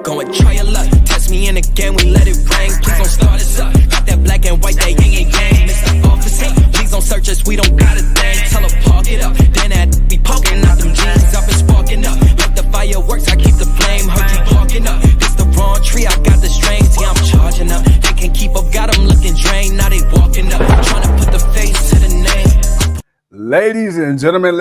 Go and try your luck. Test me in the game, we let it rain. Please don't start us up. Got that black and white, that yang and yang. Mr. Officer, please don't search us, we don't got a thing. Tell her park it up, then that be poking out them jeans. I've been sparking up, like the fireworks, I keep the flame. Heard you parking up, it's the wrong tree, I got the strings. Yeah, I'm charging up, they can't keep up, got them looking drained. Now they walking up, trying to put the face to the name. Ladies and gentlemen,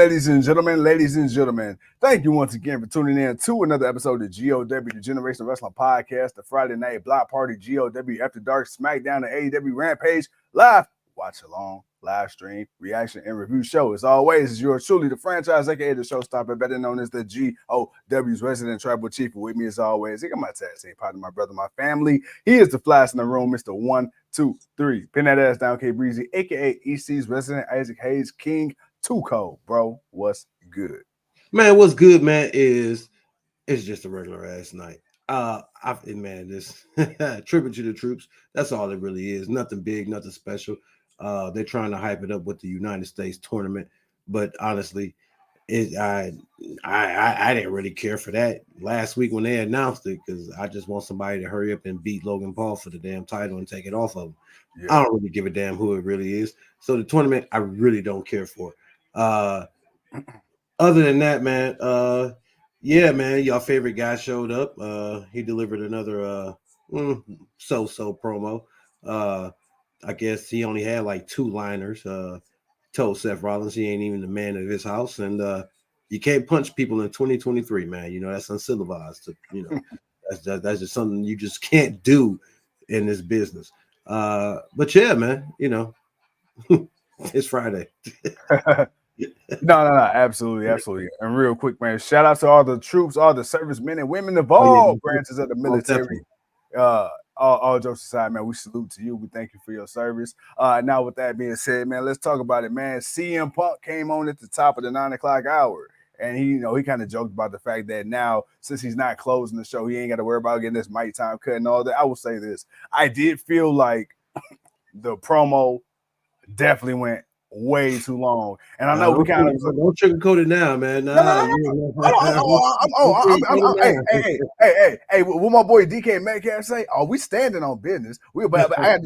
thank you once again for tuning in to another episode of GOW, the Generation Wrestling Podcast, the Friday night block party, GOW After Dark, SmackDown, and AEW Rampage, live, watch-along, live stream, reaction, and review show. As always, is yours truly, the franchise, aka the showstopper, better known as the GOW's resident tribal chief. With me, as always, I got my tag team partner, my brother, my family. He is the flash in the room, Mr. 1, 2, 3. Pin that ass down, K Breezy, aka EC's resident Isaac Hayes King. Too cold, bro. What's good? Man, what's good, man, is it's just a regular ass night. This tribute to the troops. That's all it really is. Nothing big, nothing special. They're trying to hype it up with the United States tournament, but honestly, I didn't really care for that last week when they announced it, because I just want somebody to hurry up and beat Logan Paul for the damn title and take it off of him. Yeah. I don't really give a damn who it really is. So the tournament, I really don't care for. Other than that, man, yeah, man, your favorite guy showed up. He delivered another so-so promo. I guess he only had like 2 liners. Told Seth Rollins he ain't even the man of his house, and you can't punch people in 2023, man. You know, that's uncivilized. You know, that's just something you just can't do in this business. But yeah, man, you know, it's Friday. No, absolutely. And real quick, man, shout out to all the troops, all the servicemen and women of all branches of the military. All jokes aside, man, we salute to you. We thank you for your service. Now, with that being said, man, let's talk about it, man. CM Punk came on at the top of the 9 o'clock hour, and he kind of joked about the fact that now, since he's not closing the show, he ain't got to worry about getting this mic time cut and all that. I will say this: I did feel like the promo definitely went way too long, and I know we kind of don't sugarcoat it now, man. Hey, what my boy DK Metcalf say? Oh, we standing on business. But I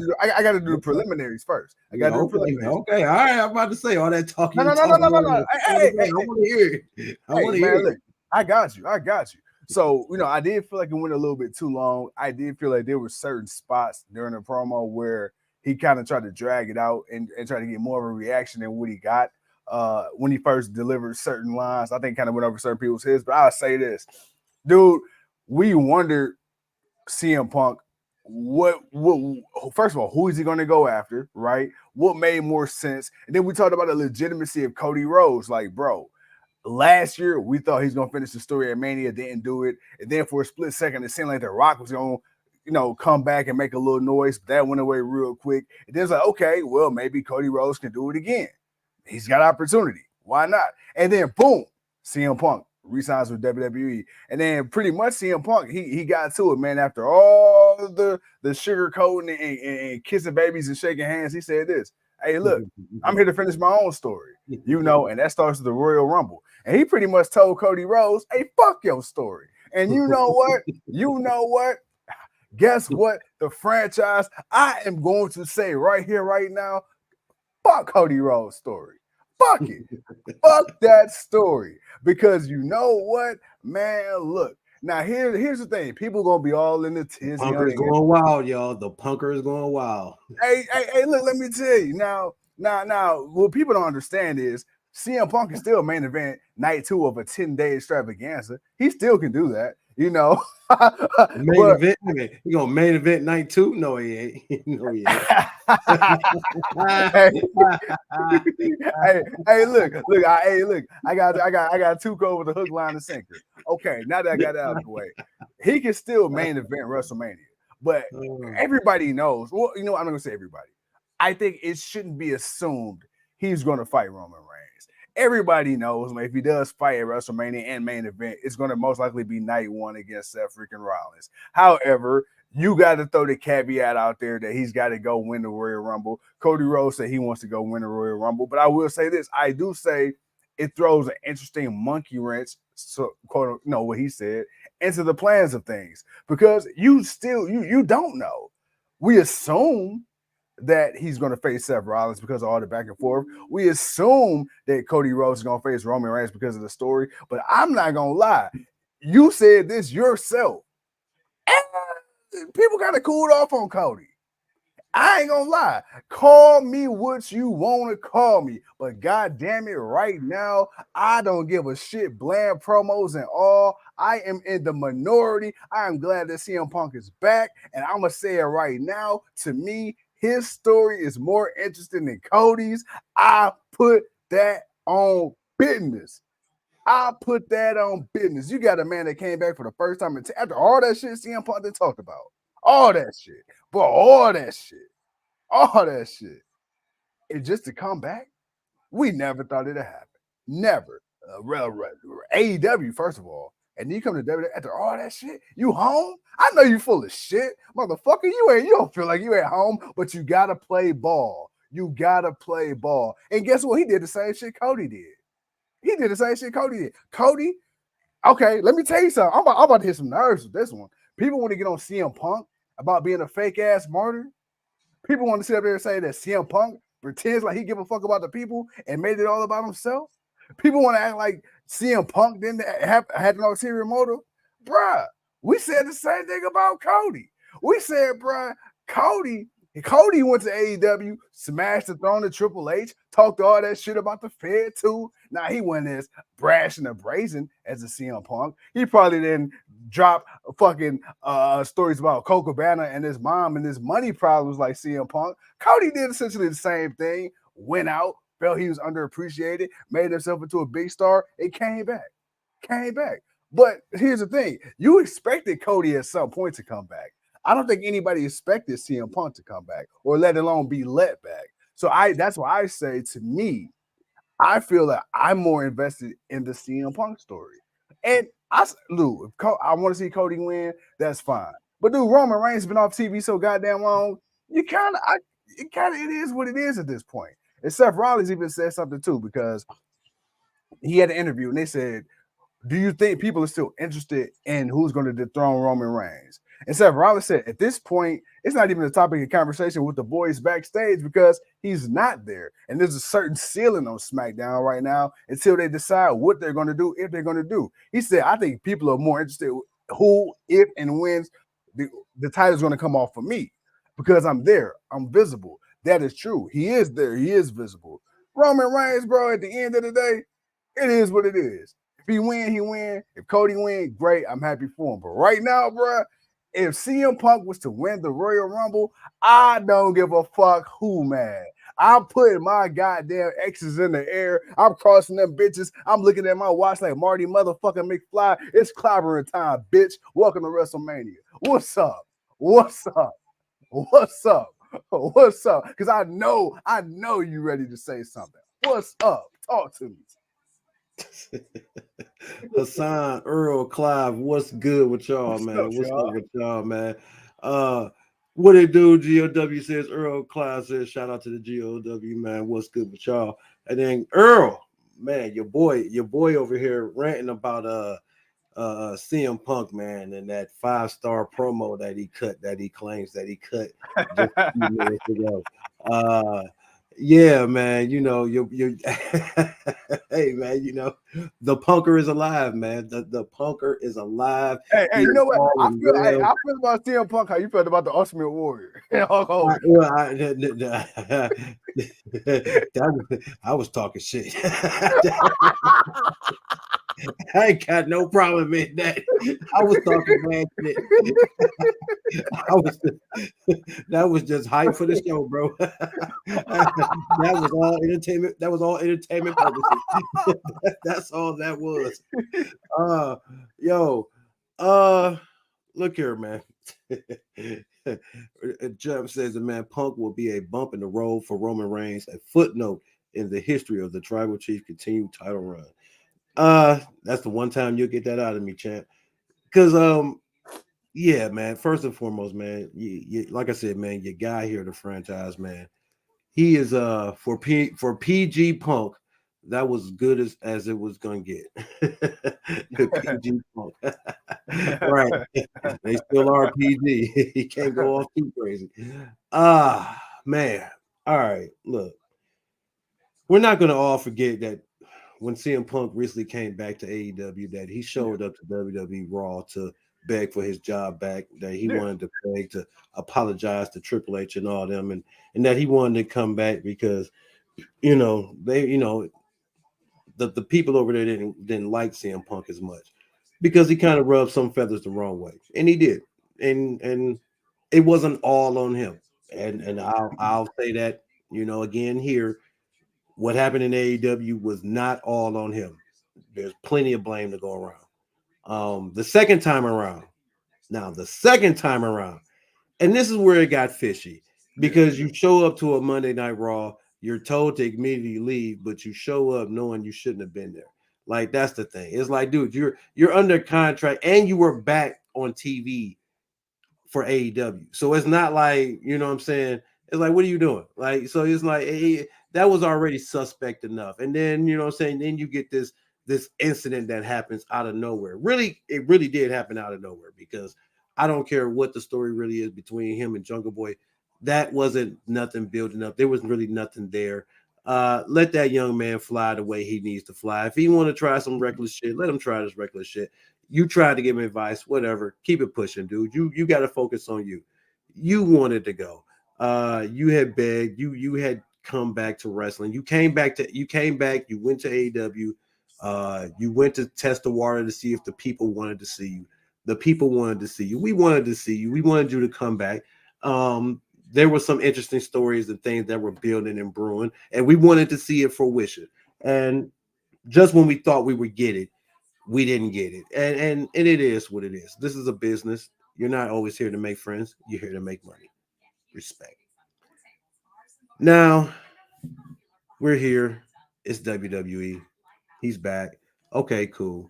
got to do the preliminaries first. I got to do the preliminaries. Okay, all right. I'm about to say all that talking. No. I want to hear it. I want to hear it. Look, I got you. So, I did feel like it went a little bit too long. I did feel like there were certain spots during the promo where he kind of tried to drag it out and try to get more of a reaction than what he got when he first delivered certain lines. I think kind of went over certain people's heads, but I'll say this. Dude, we wondered, CM Punk, first of all, who is he going to go after, right? What made more sense? And then we talked about the legitimacy of Cody Rhodes. Like, bro, last year we thought he's going to finish the story at Mania, didn't do it. And then for a split second, it seemed like The Rock was going to come back and make a little noise. But that went away real quick. And then it's like, okay, well, maybe Cody Rhodes can do it again. He's got opportunity. Why not? And then boom, CM Punk re-signs with WWE. And then pretty much CM Punk, he got to it, man. After all the sugarcoating and kissing babies and shaking hands, he said this: hey, look, I'm here to finish my own story. And that starts with the Royal Rumble. And he pretty much told Cody Rhodes, hey, fuck your story. And you know what? Guess what? The franchise, I am going to say right here, right now, fuck Cody Rhodes' story. Fuck it. Fuck that story. Because you know what, man, look. Now, here's the thing. People going to be all in the tizzy. Punker's going wild, y'all. The punker is going wild. Hey, look, let me tell you. Now, what people don't understand is CM Punk is still main event night 2 of a 10-day extravaganza. He still can do that. Main event. You gonna main event night 2? No, he ain't. No, he ain't. hey, look. I got Tuco with the hook, line, and sinker. Okay, now that I got that out of the way, he can still main event WrestleMania. But everybody knows. Well, I'm not gonna say everybody. I think it shouldn't be assumed he's gonna fight Roman Reigns. Everybody knows, man, if he does fight at WrestleMania and main event, it's going to most likely be night 1 against Seth freaking Rollins. However, you got to throw the caveat out there that he's got to go win the Royal Rumble. Cody Rhodes said he wants to go win the Royal Rumble. But I will say this. I do say it throws an interesting monkey wrench, so quote, what he said, into the plans of things because you don't know. We assume that he's going to face Seth Rollins because of all the back and forth. We assume that Cody Rhodes is going to face Roman Reigns because of the story. But I'm not going to lie. You said this yourself. People kind of cooled off on Cody. I ain't gonna lie. Call me what you want to call me. But God damn it, right now, I don't give a shit. Bland promos and all. I am in the minority. I am glad that CM Punk is back. And I'm going to say it right now. To me, his story is more interesting than Cody's. I put that on business. I put that on business. You got a man that came back for the first time after all that shit CM Punk did talked about. All that shit. But all that shit. And just to come back, we never thought it'd happen. Never. AEW, first of all. And then you come to WWE after all that shit. You home? I know you full of shit. Motherfucker, you don't feel like you at home, but you gotta play ball. You gotta play ball. And guess what? He did the same shit Cody did. Cody, okay, let me tell you something. I'm about to hit some nerves with this one. People want to get on CM Punk about being a fake ass martyr. People want to sit up there and say that CM Punk pretends like he give a fuck about the people and made it all about himself. People want to act like CM Punk didn't had no ulterior motive. Bruh, we said the same thing about Cody. We said, bruh, Cody went to AEW, smashed the throne of Triple H, talked all that shit about the Fed too. Now he went as brash and brazen as a CM Punk. He probably didn't drop fucking stories about Colt Cabana and his mom and his money problems like CM Punk. Cody did essentially the same thing. Went out, felt he was underappreciated, made himself into a big star, and came back. But here's the thing: you expected Cody at some point to come back. I don't think anybody expected CM Punk to come back, or let alone be let back. So that's why I say, to me, I feel that I'm more invested in the CM Punk story. And I want to see Cody win. That's fine. But dude, Roman Reigns has been off TV so goddamn long. It is what it is at this point. And Seth Rollins even said something too, because he had an interview and they said, do you think people are still interested in who's going to dethrone Roman Reigns? And Seth Rollins said, at this point, it's not even a topic of conversation with the boys backstage because he's not there. And there's a certain ceiling on SmackDown right now until they decide what they're going to do, if they're going to do. He said, I think people are more interested in who, if, and when the title's going to come off for me because I'm there. I'm visible. That is true. He is there. He is visible. Roman Reigns, bro, at the end of the day, it is what it is. If he win, he win. If Cody win, great. I'm happy for him. But right now, bro, if CM Punk was to win the Royal Rumble, I don't give a fuck who mad. I'm putting my goddamn X's in the air. I'm crossing them bitches. I'm looking at my watch like Marty motherfucking McFly. It's clobbering time, bitch. Welcome to WrestleMania. What's up? Because I know you ready to say something. What's up? Talk to me. Hassan, Earl, Clive, what's good with y'all, man? What's up with y'all, man? What it do? GOW says, Earl, Clive says, shout out to the GOW, man. What's good with y'all? And then Earl, man, your boy over here ranting about CM Punk, man, and that 5-star promo that he claims that he cut just a few minutes ago. Yeah, man, you hey, man, the punker is alive, man. The punker is alive. Hey, you know what? I feel about CM Punk how you felt about the Ultimate Warrior. I was talking shit. I ain't got no problem in that. I was talking bad shit. That was just hype for the show, bro. That was all entertainment. That was all entertainment purposes. That's all that was. Look here, man. Jeff says the man Punk will be a bump in the road for Roman Reigns, a footnote in the history of the Tribal Chief continued title run. That's the one time you'll get that out of me, champ. Because yeah, man, first and foremost, man, you like I said, man, your guy here, the franchise, man, he is for PG Punk, that was good as it was gonna get. PG Punk. Right. They still are PG. He can't go off too crazy. Man. All right. Look, we're not gonna all forget that when CM Punk recently came back to AEW, that he showed up to WWE Raw to beg for his job back, that he wanted to beg to apologize to Triple H and all them, and that he wanted to come back because the people over there didn't like CM Punk as much because he kind of rubbed some feathers the wrong way, and he did, and it wasn't all on him, and I'll say that again here, what happened in AEW was not all on him. There's plenty of blame to go around. The second time around, and this is where it got fishy because you show up to a Monday Night Raw. You're told to immediately leave, but you show up knowing you shouldn't have been there. Like, that's the thing. It's like, dude, you're under contract and you were back on TV for AEW. So it's not like, you know what I'm saying? It's like, what are you doing? Like, so it's like, hey, that was already suspect enough. And then, you know what I'm saying? Then you get this incident that happens out of nowhere. It really did happen out of nowhere because I don't care what the story really is between him and Jungle Boy. That wasn't nothing building up. There was really nothing there. Let that young man fly the way he needs to fly. If he want to try some reckless shit, let him try this reckless shit. You tried to give him advice, whatever. Keep it pushing, dude. You got to focus on you. You wanted to go. You had begged. You had come back to wrestling. You came back. You went to AEW. You went to test the water to see if the people wanted to see you. The people wanted to see you. We wanted to see you. We wanted you to come back. There were some interesting stories and things that were building and brewing, and we wanted to see it fruition. And just when we thought we would get it, we didn't get it. And it is what it is. This is a business. You're not always here to make friends. You're here to make money. Respect. Now, we're here. It's WWE. He's back. Okay, cool.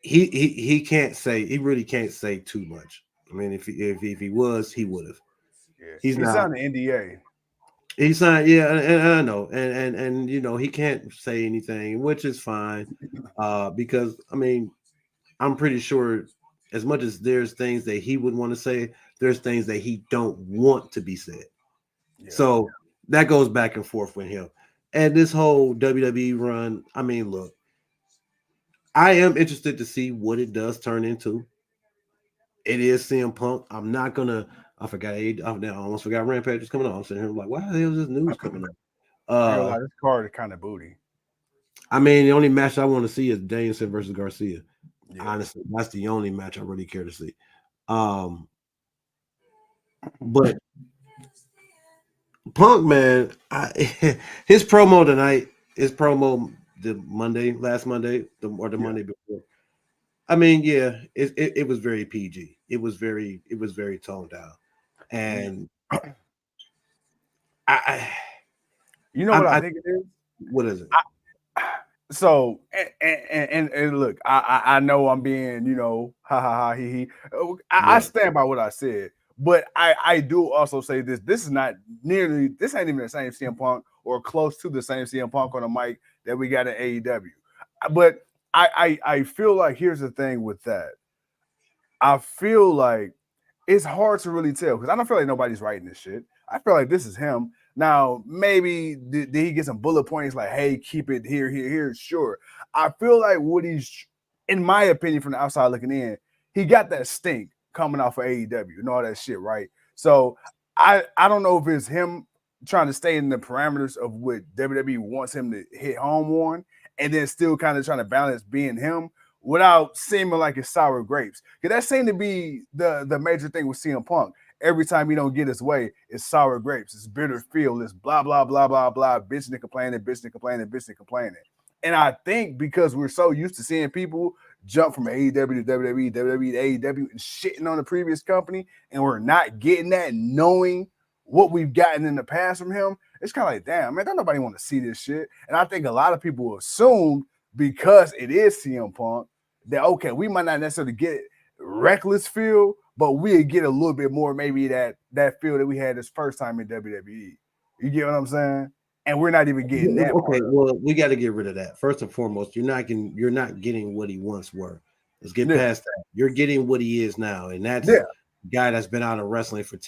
He can't say, he really can't say too much. I mean, if he was, he would have. Yeah. He's not signed an NDA. He signed, yeah, and I know, and he can't say anything, which is fine, because I mean, I'm pretty sure as much as there's things that he would want to say, there's things that he don't want to be said. Yeah. So that goes back and forth with him. And this whole WWE run, I mean, look, I am interested to see what it does turn into. It is CM Punk. I'm not gonna. I forgot. I almost forgot Rampage was coming on. I'm sitting here like, why the hell is this news coming up? This card is kind of booty. I mean, the only match I want to see is Danielson versus Garcia. Yeah. Honestly, that's the only match I really care to see. But Punk, man, his promo tonight, last Monday, the Monday before. I mean, yeah, it was very PG. It was very toned down, and I think it is. What is it? So and look, I know I'm being, ha ha ha he he. I stand by what I said, but I do also say this. This ain't even the same CM Punk or close to the same CM Punk on the mic that we got in AEW. But I feel like here's the thing with that. I feel like it's hard to really tell because I don't feel like nobody's writing this shit. I feel like this is him. Now, maybe did he get some bullet points like, hey, keep it here? Sure. I feel like what he's, in my opinion, from the outside looking in, he got that stink coming off of AEW and all that shit, right? So I don't know if it's him trying to stay in the parameters of what WWE wants him to hit home on and then still kind of trying to balance being him without seeming like it's sour grapes. Because that seemed to be the major thing with CM Punk. Every time he don't get his way, it's sour grapes. It's bitter feel. It's blah, blah, blah, blah, blah. Bitching and complaining. And I think because we're so used to seeing people jump from AEW to WWE, WWE to AEW, and shitting on the previous company, and we're not getting that, knowing what we've gotten in the past from him, it's kind of like, damn, man, don't nobody want to see this shit. And I think a lot of people assume because it is CM Punk that, okay, we might not necessarily get reckless feel, but we'll get a little bit more maybe that feel that we had this first time in WWE. You get what I'm saying? and we're not even getting that. Okay, well, we got to get rid of that. First and foremost, you're not getting what he once were. Let's get past that. You're getting what he is now, and that's a guy that's been out of wrestling for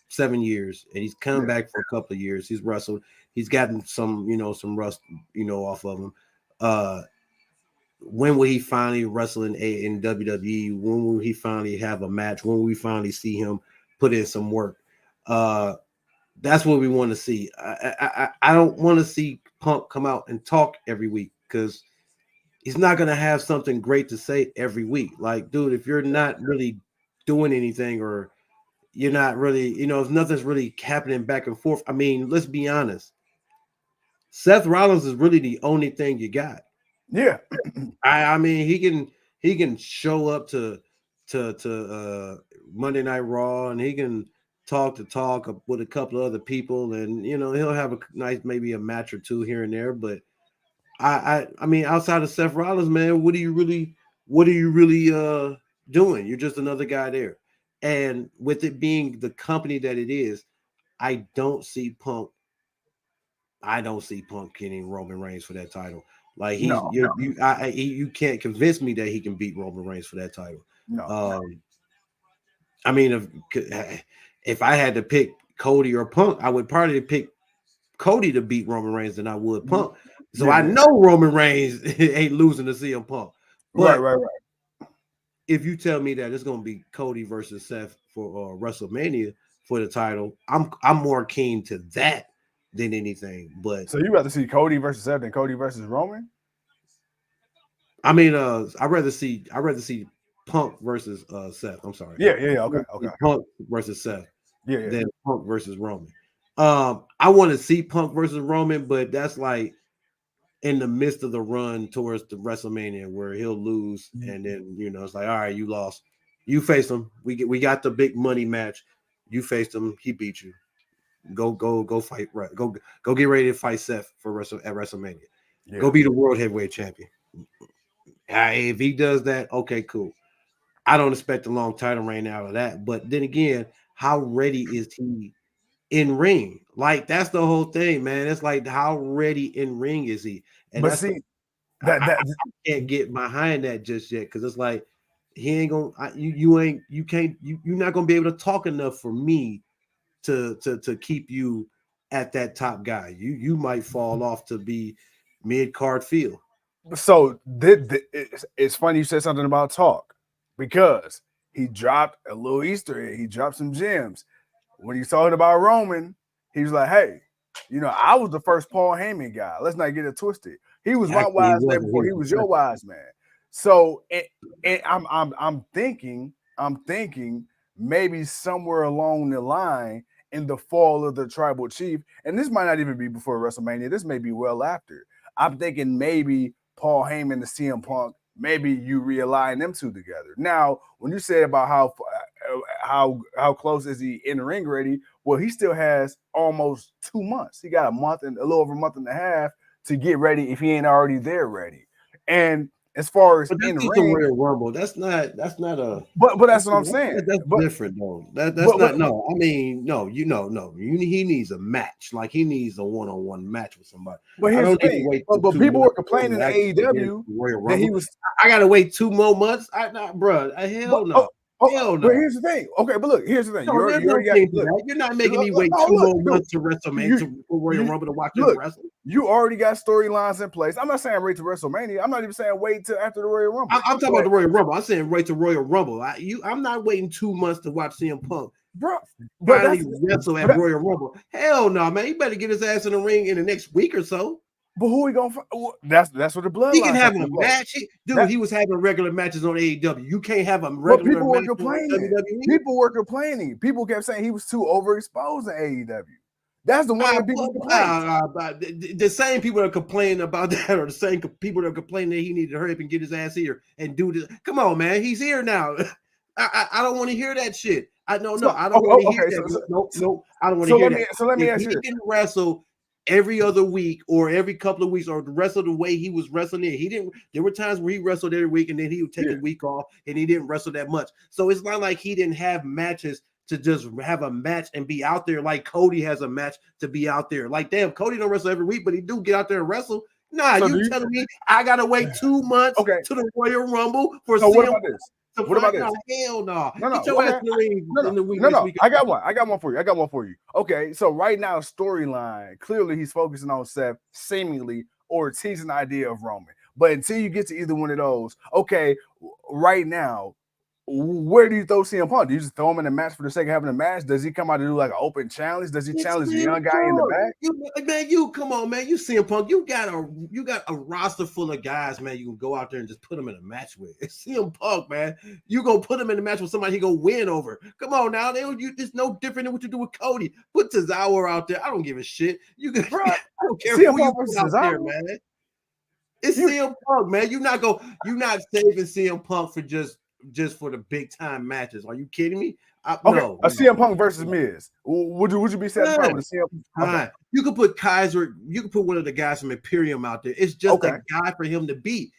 7 years, and he's come back for a couple of years. He's wrestled. He's gotten some rust, off of him. When will he finally wrestle in WWE? When will he finally have a match? When will we finally see him put in some work? That's what we want to see. I don't want to see Punk come out and talk every week because he's not going to have something great to say every week. Like, dude, if you're not really doing anything or you're not really, if nothing's really happening back and forth. I mean, let's be honest. Seth Rollins is really the only thing you got. Yeah. I mean, he can show up to Monday Night Raw and he can talk with a couple of other people, and he'll have a nice maybe a match or two here and there. But I mean, outside of Seth Rollins, man, what are you really doing? You're just another guy there. And with it being the company that it is, I don't see Punk getting Roman Reigns for that title. Like you can't convince me that he can beat Roman Reigns for that title. No. I mean, if I had to pick Cody or Punk, I would probably pick Cody to beat Roman Reigns than I would Punk. So I know Roman Reigns ain't losing to CM Punk. But right. If you tell me that it's going to be Cody versus Seth for WrestleMania for the title, I'm more keen to that than anything. But so you rather see Cody versus Seth than Cody versus Roman? I mean, I'd rather see Punk versus Seth. I'm sorry. Yeah. Okay. Punk versus Seth. Yeah. Than Punk versus Roman. I want to see Punk versus Roman, but that's like in the midst of the run towards the WrestleMania where he'll lose, and then it's like, all right, you lost. You faced him. We got the big money match. You faced him. He beat you. Go fight. Right. Go get ready to fight Seth at WrestleMania. Yeah. Go be the world heavyweight champion. If he does that, okay, cool. I don't expect a long title reign out of that. But then again, how ready is he in ring? Like, that's the whole thing, man. It's like, how ready in ring is he? And but see, I can't get behind that just yet, because it's like he ain't gonna. You're not gonna be able to talk enough for me to keep you at that top guy. You might fall off to be mid-card feel. So it's funny you said something about talk, because he dropped a little Easter egg. He dropped some gems. When he's talking about Roman, he was like, hey, I was the first Paul Heyman guy. Let's not get it twisted. He was my wise man before he was your wise man. So and I'm thinking maybe somewhere along the line in the fall of the Tribal Chief, and this might not even be before WrestleMania. This may be well after. I'm thinking maybe Paul Heyman and CM Punk, maybe you realign them two together. Now, when you said about how close is he in the ring ready, well, he still has almost 2 months. He got a month and a little over a month and a half to get ready if he ain't already there ready. And as far as in the ring, Royal Rumble, that's not a. But that's what I'm saying. That's different though. That's not. No, I mean, no. He needs a match. Like, he needs a one-on-one match with somebody. But here's the thing. But people were complaining at AEW that he was. I gotta wait 2 more months. Hell no. Hell no. But here's the thing. Okay, but look, here's the thing. You're not making me wait 2 more months to WrestleMania for Royal Rumble to watch him wrestle. You already got storylines in place. I'm not saying wait to WrestleMania. I'm not even saying wait till after the Royal Rumble. I'm talking about the Royal Rumble. I'm saying wait to Royal Rumble. I'm not waiting 2 months to watch CM Punk. Bro, finally wrestle at Royal Rumble. Hell no, man. He better get his ass in the ring in the next week or so. But who he gonna fight? That's what the bloodline. He can have a match. He was having regular matches on AEW. You can't have a regular match on WWE. People were complaining. People kept saying he was too overexposed in AEW. That's the one that people complain. The same people that are complaining about that are the same people that are complaining that he needed to hurry up and get his ass here and do this. Come on, man. He's here now. I don't want to hear that shit. I don't want to hear that. Nope. I don't want to hear that. So let me ask you. He can wrestle every other week or every couple of weeks, or wrestle the way he was wrestling in. There were times where he wrestled every week and then he would take a week off and he didn't wrestle that much. So it's not like he didn't have matches to just have a match and be out there like Cody has a match to be out there. Like, damn, Cody don't wrestle every week, but he do get out there and wrestle. Nah, so you telling me I gotta wait 2 months to the Royal Rumble for so what about this? What about this? Hell no. No. Get your ass in the ring in the week. No. I got one for you. Okay, so right now, storyline, clearly he's focusing on Seth, seemingly, or teasing the idea of Roman. But until you get to either one of those, okay, right now, where do you throw CM Punk? Do you just throw him in a match for the sake of having a match? Does he come out to do like an open challenge? Does he challenge the young guy in the back? Come on, man. You CM Punk, you got a roster full of guys, man. You can go out there and just put them in a match with. It's CM Punk, man. You gonna put him in a match with somebody he gonna win over. Come on now. It's no different than what you do with Cody. Put Tozawa out there. I don't give a shit. I don't care who you put out there, man. It's CM Punk, man. You're not saving CM Punk for just for the big time matches. Are you kidding me? No. A CM Punk versus Miz. Would you be satisfied with a CM Punk? Okay. You could put Kaiser, you could put one of the guys from Imperium out there. It's just a guy for him to beat.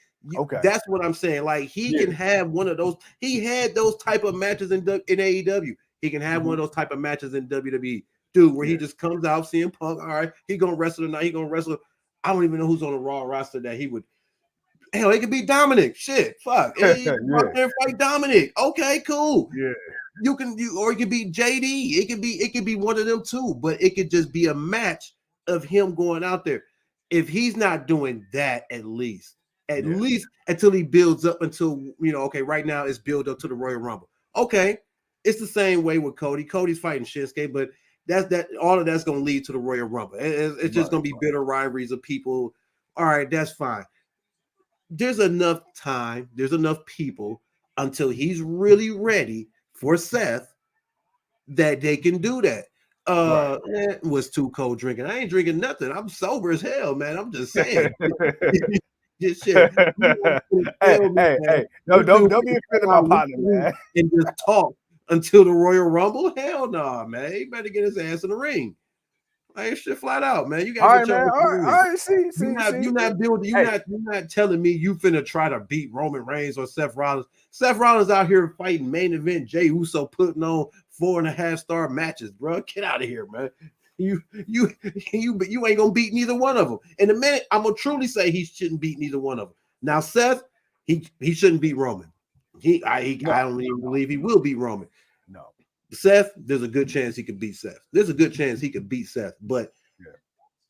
That's what I'm saying. Like, he can have one of those. He had those type of matches in AEW. He can have one of those type of matches in WWE, dude, where he just comes out, CM Punk. All right, he gonna wrestle tonight. He gonna wrestle. I don't even know who's on the Raw roster that he would. Hell, it could be Dominic. Shit, fuck. Hey, out there fight Dominic. Okay, cool. Yeah. Or it could be JD. It could be one of them too. But it could just be a match of him going out there. If he's not doing that, at least until he builds up until okay, right now it's build up to the Royal Rumble. Okay, it's the same way with Cody. Cody's fighting Shinsuke, but all of that's gonna lead to the Royal Rumble. It's just gonna be bitter rivalries of people. All right, that's fine. There's enough time, there's enough people until he's really ready for Seth that they can do that. It was too cold drinking. I ain't drinking nothing. I'm sober as hell, man. I'm just saying. This shit. Hey. No, don't be offending my partner, man. And just talk until the Royal Rumble? Hell no, man. He better get his ass in the ring. Like, shit flat out, man. You gotta get your all right, see. You're not telling me you finna try to beat Roman Reigns or Seth Rollins. Seth Rollins out here fighting main event Jey Uso, putting on 4.5-star matches, bro. Get out of here, man. You ain't gonna beat neither one of them. In a minute, I'm gonna truly say he shouldn't beat neither one of them. Now, Seth, he shouldn't beat Roman. I don't even believe he will beat Roman. No. Seth, there's a good chance he could beat Seth. There's a good chance he could beat Seth, but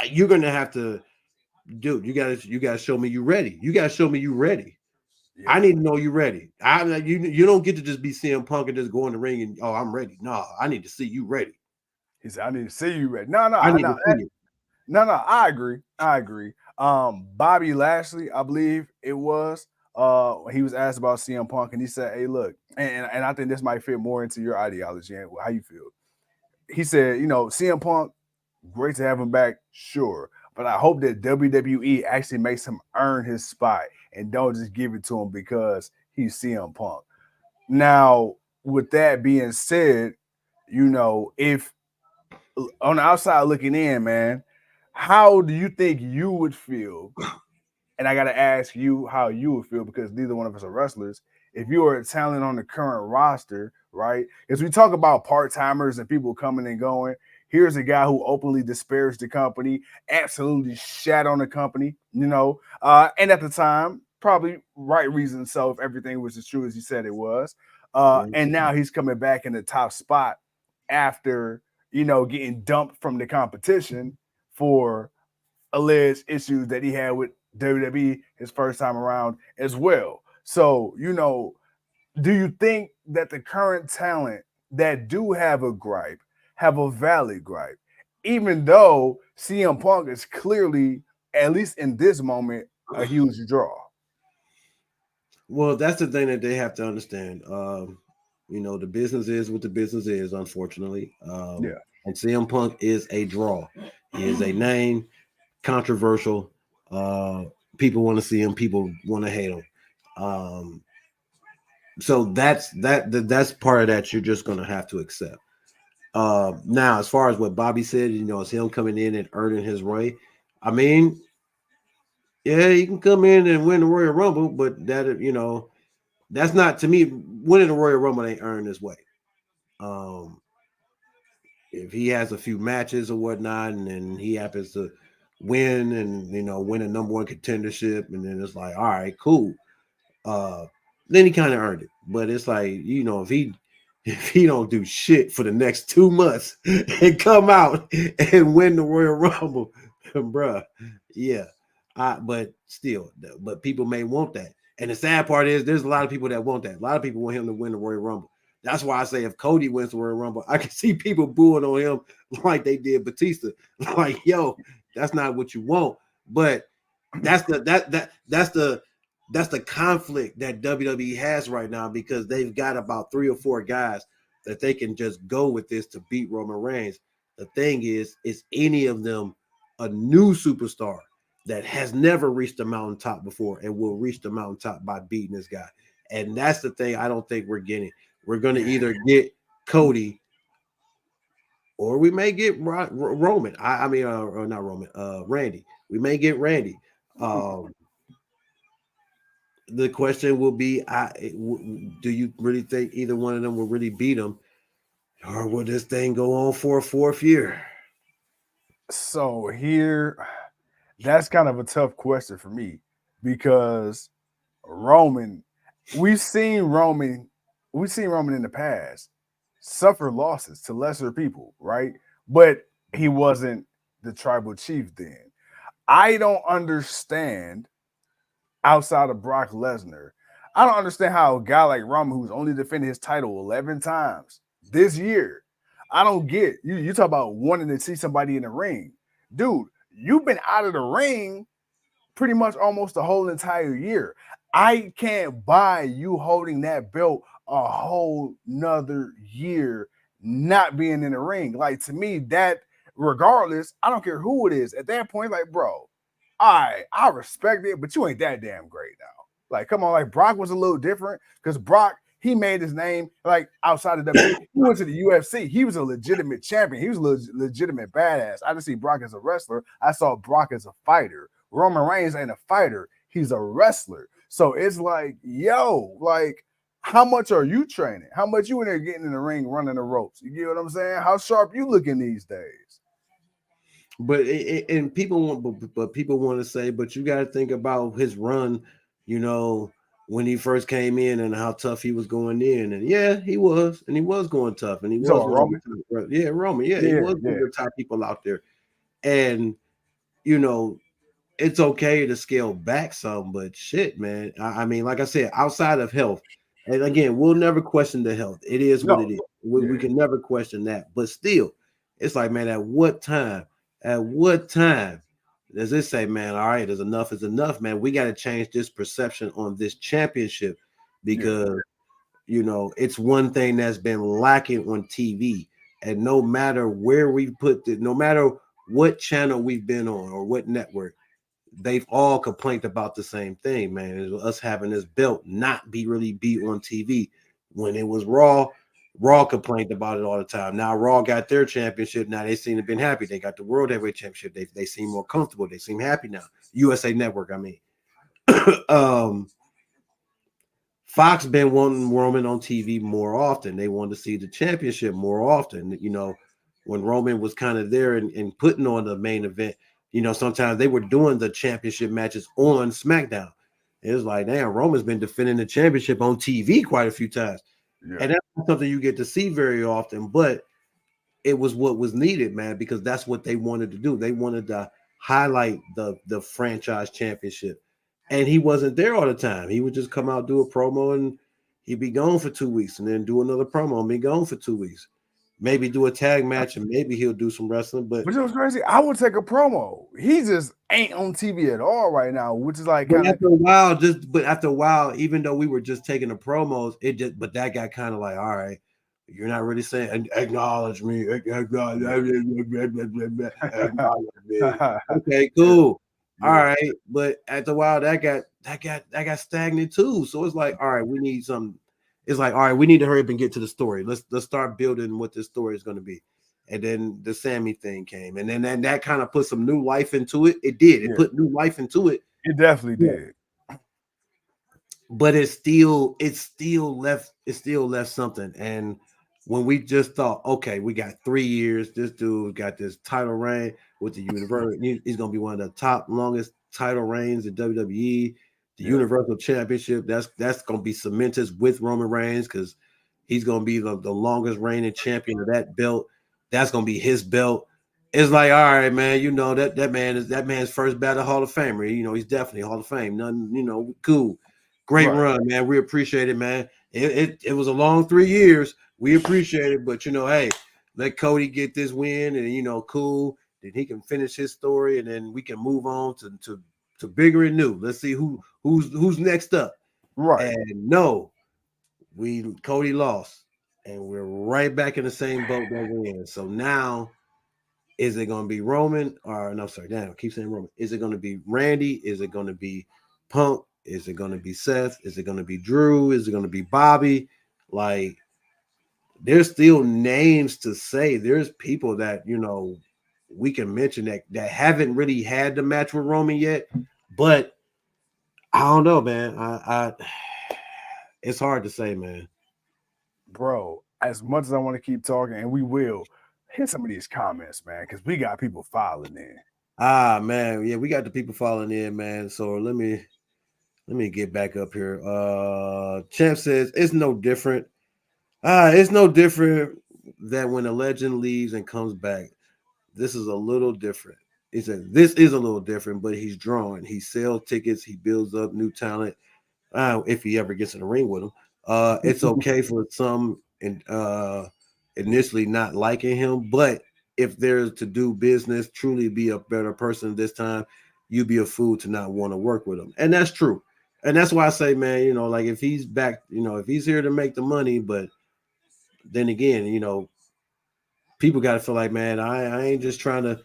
you're gonna have to, dude. You gotta show me you ready. You gotta show me you ready. Yeah. I need to know you ready. You don't get to just be CM Punk and just go in the ring and I'm ready. No, I need to see you ready. He said, I need to see you ready. No, I agree. Bobby Lashley, I believe it was. He was asked about CM Punk, and he said, "Hey, look," and I think this might fit more into your ideology and how you feel. He said, CM Punk, great to have him back, sure, but I hope that WWE actually makes him earn his spot and don't just give it to him because he's CM Punk. Now, with that being said, if on the outside looking in, man, how do you think you would feel? And I got to ask you how you would feel, because neither one of us are wrestlers. If you are a talent on the current roster, right? As we talk about part-timers and people coming and going, here's a guy who openly disparaged the company, absolutely shat on the company, and at the time, probably right reason. So if everything was as true as he said it was, and now he's coming back in the top spot after, getting dumped from the competition for alleged issues that he had with WWE his first time around as well. So, do you think that the current talent that do have a gripe have a valid gripe, even though CM Punk is clearly, at least in this moment, a huge draw? Well, that's the thing that they have to understand. The business is what the business is, unfortunately. And CM Punk is a draw. He is a name, controversial. People want to see him. People want to hate him. So that's part of that you're just going to have to accept. Now, as far as what Bobby said, it's him coming in and earning his way. I mean, yeah, he can come in and win the Royal Rumble, but that's not, to me, winning the Royal Rumble ain't earned his way. if he has a few matches or whatnot, and then he happens to win and win a #1 contendership, and then it's like, all right, cool. Then he kind of earned it. But it's like, if he don't do shit for the next 2 months and come out and win the Royal Rumble, bruh, yeah. But people may want that. And the sad part is there's a lot of people that want that. A lot of people want him to win the Royal Rumble. That's why I say if CODY wins the Royal Rumble, I can see people booing on him like they did Batista. Like, yo, that's not what you want. But that's the conflict that WWE has right now, because they've got about 3 or 4 guys that they can just go with this to beat Roman Reigns. The thing is any of them a new superstar that has never reached the mountaintop before and will reach the mountaintop by beating this guy? And that's the thing I don't think we're getting. We're going to either get CODY or we may get Roman. Or not Roman, Randy. We may get Randy. The question will be, do you really think either one of them will really beat him, or will this thing go on for a 4th year? So here, that's kind of a tough question for me, because Roman, we've seen Roman in the past suffer losses to lesser people, right? But he wasn't the tribal chief then. I don't understand, outside of Brock Lesnar, I don't understand how a guy like Roman, who's only defended his title 11 times this year, I don't get you talk about wanting to see somebody in the ring. Dude, you've been out of the ring pretty much almost the whole entire year. I can't buy you holding that belt a whole nother year not being in the ring. Like, to me, that, regardless, I don't care who it is, at that point, like, bro, I respect it, but you ain't that damn great now. Like, come on, like, Brock was a little different, because Brock, he made his name, like, outside of WWE. He went to the UFC. He was a legitimate champion. He was a legitimate badass. I didn't see Brock as a wrestler. I saw Brock as a fighter. Roman Reigns ain't a fighter. He's a wrestler. So it's like, yo, like, how much are you training? How much you in there getting in the ring, running the ropes? You get what I'm saying? How sharp you looking these days? But people want to say, but you got to think about his run, when he first came in and how tough he was going in. And yeah, he was going tough, and he was Roman. Roman. Yeah, he was one of the top people out there. And it's okay to scale back some, but shit, man. I mean, like I said, outside of health, and again, we'll never question the health. It is what it is. We can never question that. But still, it's like, man, at what time does it say, man, all right, enough is enough, man? We got to change this perception on this championship, because it's one thing that's been lacking on TV. And no matter where we put it, no matter what channel we've been on or what network, they've all complained about the same thing, man. It was us having this belt not be really beat on TV. When it was Raw complained about it all the time. Now Raw got their championship. Now they seem to have been happy. They got the World Heavyweight Championship. They seem more comfortable. They seem happy now. USA Network, I mean. Fox been wanting Roman on TV more often. They wanted to see the championship more often. When Roman was kind of there and putting on the main event, sometimes they were doing the championship matches on SmackDown. It was like, damn, Roman's been defending the championship on TV quite a few times. Yeah. And that's not something you get to see very often, but it was what was needed, man, because that's what they wanted to do. They wanted to highlight the franchise championship. And he wasn't there all the time. He would just come out, do a promo, and he'd be gone for 2 weeks, and then do another promo and be gone for 2 weeks. Maybe do a tag match, and maybe he'll do some wrestling. But you know what's crazy? I would take a promo. He just ain't on TV at all right now, which is like kind of after a while, even though we were just taking the promos, but that got kind of like, all right, you're not really saying acknowledge me. Acknowledge me. Okay, cool. All right, but after a while, that got stagnant too. So it's like, all right, we need something. It's like, all right, we need to hurry up and get to the story. Let's start building what this story is going to be. And then the Sammy thing came, and then that kind of put some new life into it. It did. It put new life into it. It definitely did. But it still left something. And when we just thought, okay, we got 3 years. This dude got this title reign with the Universal. He's going to be one of the top longest title reigns in WWE. The Universal Championship, that's going to be cemented with Roman Reigns because he's going to be the longest reigning champion of that belt. That's going to be his belt. It's like, all right, man, you know, that man's first battle Hall of Famer. You know, he's definitely Hall of Fame. Nothing, you know, cool. Great run, man. We appreciate it, man. It was a long 3 years. We appreciate it, but you know, hey, let Cody get this win, and you know, cool. Then he can finish his story, and then we can move on to bigger and new. Let's see who's next up. Right. And no, Cody lost, and we're right back in the same boat that we're in. So now, is it going to be Roman or no? Sorry, damn, I keep saying Roman. Is it going to be Randy? Is it going to be Punk? Is it going to be Seth? Is it going to be Drew? Is it going to be Bobby? Like, there's still names to say. There's people that, you know, we can mention that haven't really had the match with Roman yet. But I don't know, man. I it's hard to say, man. Bro, as much as I want to keep talking, and we will, hit some of these comments, man, because we got people filing in. Man, yeah, we got the people filing in, man. So let me get back up here. Champ says it's no different. It's no different that when a legend leaves and comes back. This is a little different. He said this is a little different, but he's drawing. He sells tickets. He builds up new talent. If he ever gets in the ring with him, it's okay for some initially not liking him, but if there's to do business, truly be a better person this time, you'd be a fool to not want to work with him. And that's true. And that's why I say, man, you know, like if he's back, you know, if he's here to make the money, but then again, you know, people got to feel like, man, I ain't just trying to,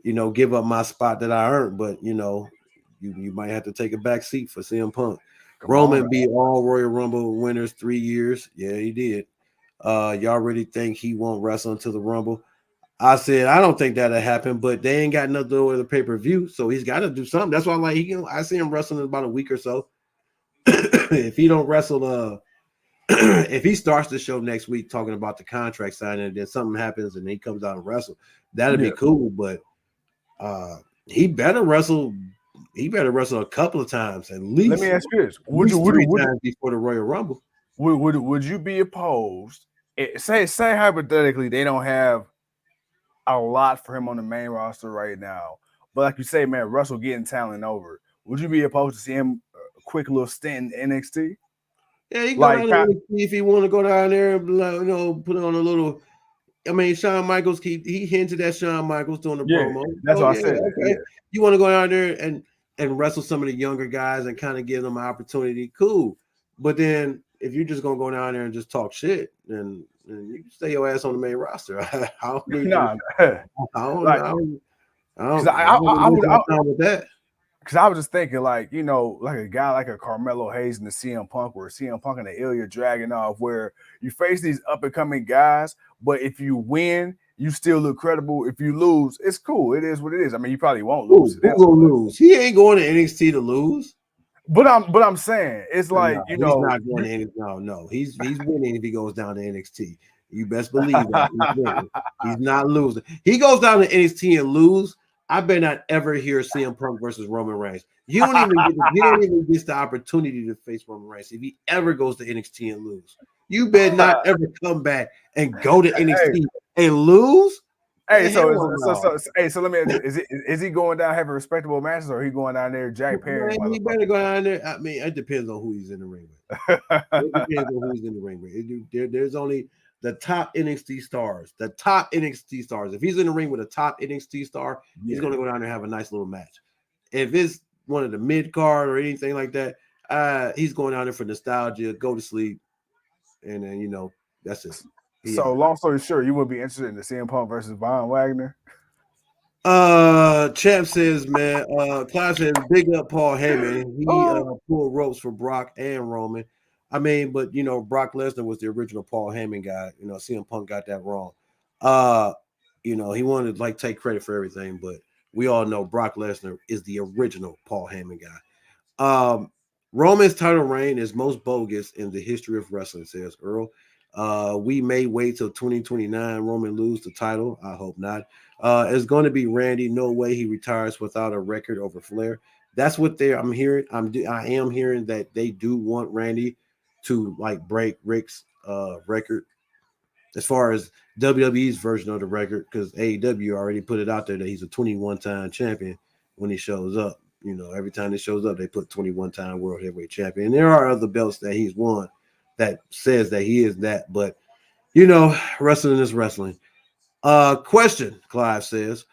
you know, give up my spot that I earned, but, you know, you might have to take a back seat for CM Punk. Roman beat all Royal Rumble winners 3 years. Yeah, he did. Y'all really think he won't wrestle until the Rumble? I said, I don't think that'll happen, but they ain't got nothing over the pay-per-view, so he's got to do something. That's why I'm like, I see him wrestling in about a week or so. If he don't wrestle, if he starts the show next week talking about the contract signing, and then something happens and he comes out and wrestle, that'd be cool. But he better wrestle. He better wrestle a couple of times at least. Let me ask you this: Would you three times before the Royal Rumble? Would you be opposed? Say hypothetically they don't have a lot for him on the main roster right now, but like you say, man, Russell getting talent over. Would you be opposed to see him a quick little stint in NXT? Yeah, he go down there if he want to go down there and, you know, put on a little. I mean, Shawn Michaels, he hinted at Shawn Michaels doing the promo. That's what I said. Okay. Yeah. You want to go down there and wrestle some of the younger guys and kind of give them an opportunity, cool. But then if you're just gonna go down there and just talk shit, then you can stay your ass on the main roster. I don't need with that. Because I was just thinking, like, you know, like a guy like a Carmelo Hayes and the CM Punk, or CM Punk and the Ilya Dragunov, where you face these up and coming guys, but if you win, you still look credible. If you lose, it's cool. It is what it is. I mean, you probably won't lose. Who gonna lose? He ain't going to NXT to lose. But I'm saying it's like, you know, he's not going to NXT. No, he's winning if he goes down to NXT. You best believe that he's winning. He's not losing. He goes down to NXT and lose. I better not ever hear CM Punk versus Roman Reigns. You don't even get the opportunity to face Roman Reigns if he ever goes to NXT and lose. You better not ever come back and go to NXT and lose. So let me ask you, is he going down having respectable matches, or are he going down there Jack Perry? He better go down there. I mean, it depends on who he's in the ring with. It depends on who he's in the ring with. There's only the top NXT stars. The top NXT stars. If he's in the ring with a top NXT star, he's going to go down there and have a nice little match. If it's one of the mid card or anything like that, he's going down there for nostalgia, go to sleep, and then, you know, that's it. So long story short, you would be interested in the CM Punk versus Von Wagner? Champ says, man, Clive says, big up Paul Heyman. He pulled ropes for Brock and Roman. I mean, but, you know, Brock Lesnar was the original Paul Heyman guy. You know, CM Punk got that wrong. You know, he wanted to, like, take credit for everything, but we all know Brock Lesnar is the original Paul Heyman guy. Roman's title reign is most bogus in the history of wrestling, says Earl. We may wait till 2029. Roman lose the title. I hope not. It's going to be Randy. No way he retires without a record over Flair. That's what I'm hearing. I am hearing that they do want Randy to like break Rick's record as far as WWE's version of the record, because AEW already put it out there that he's a 21-time champion when he shows up. You know, every time he shows up, they put 21-time world heavyweight champion. And there are other belts that he's won that says that he is that, but you know, wrestling is wrestling. Question, Clive says.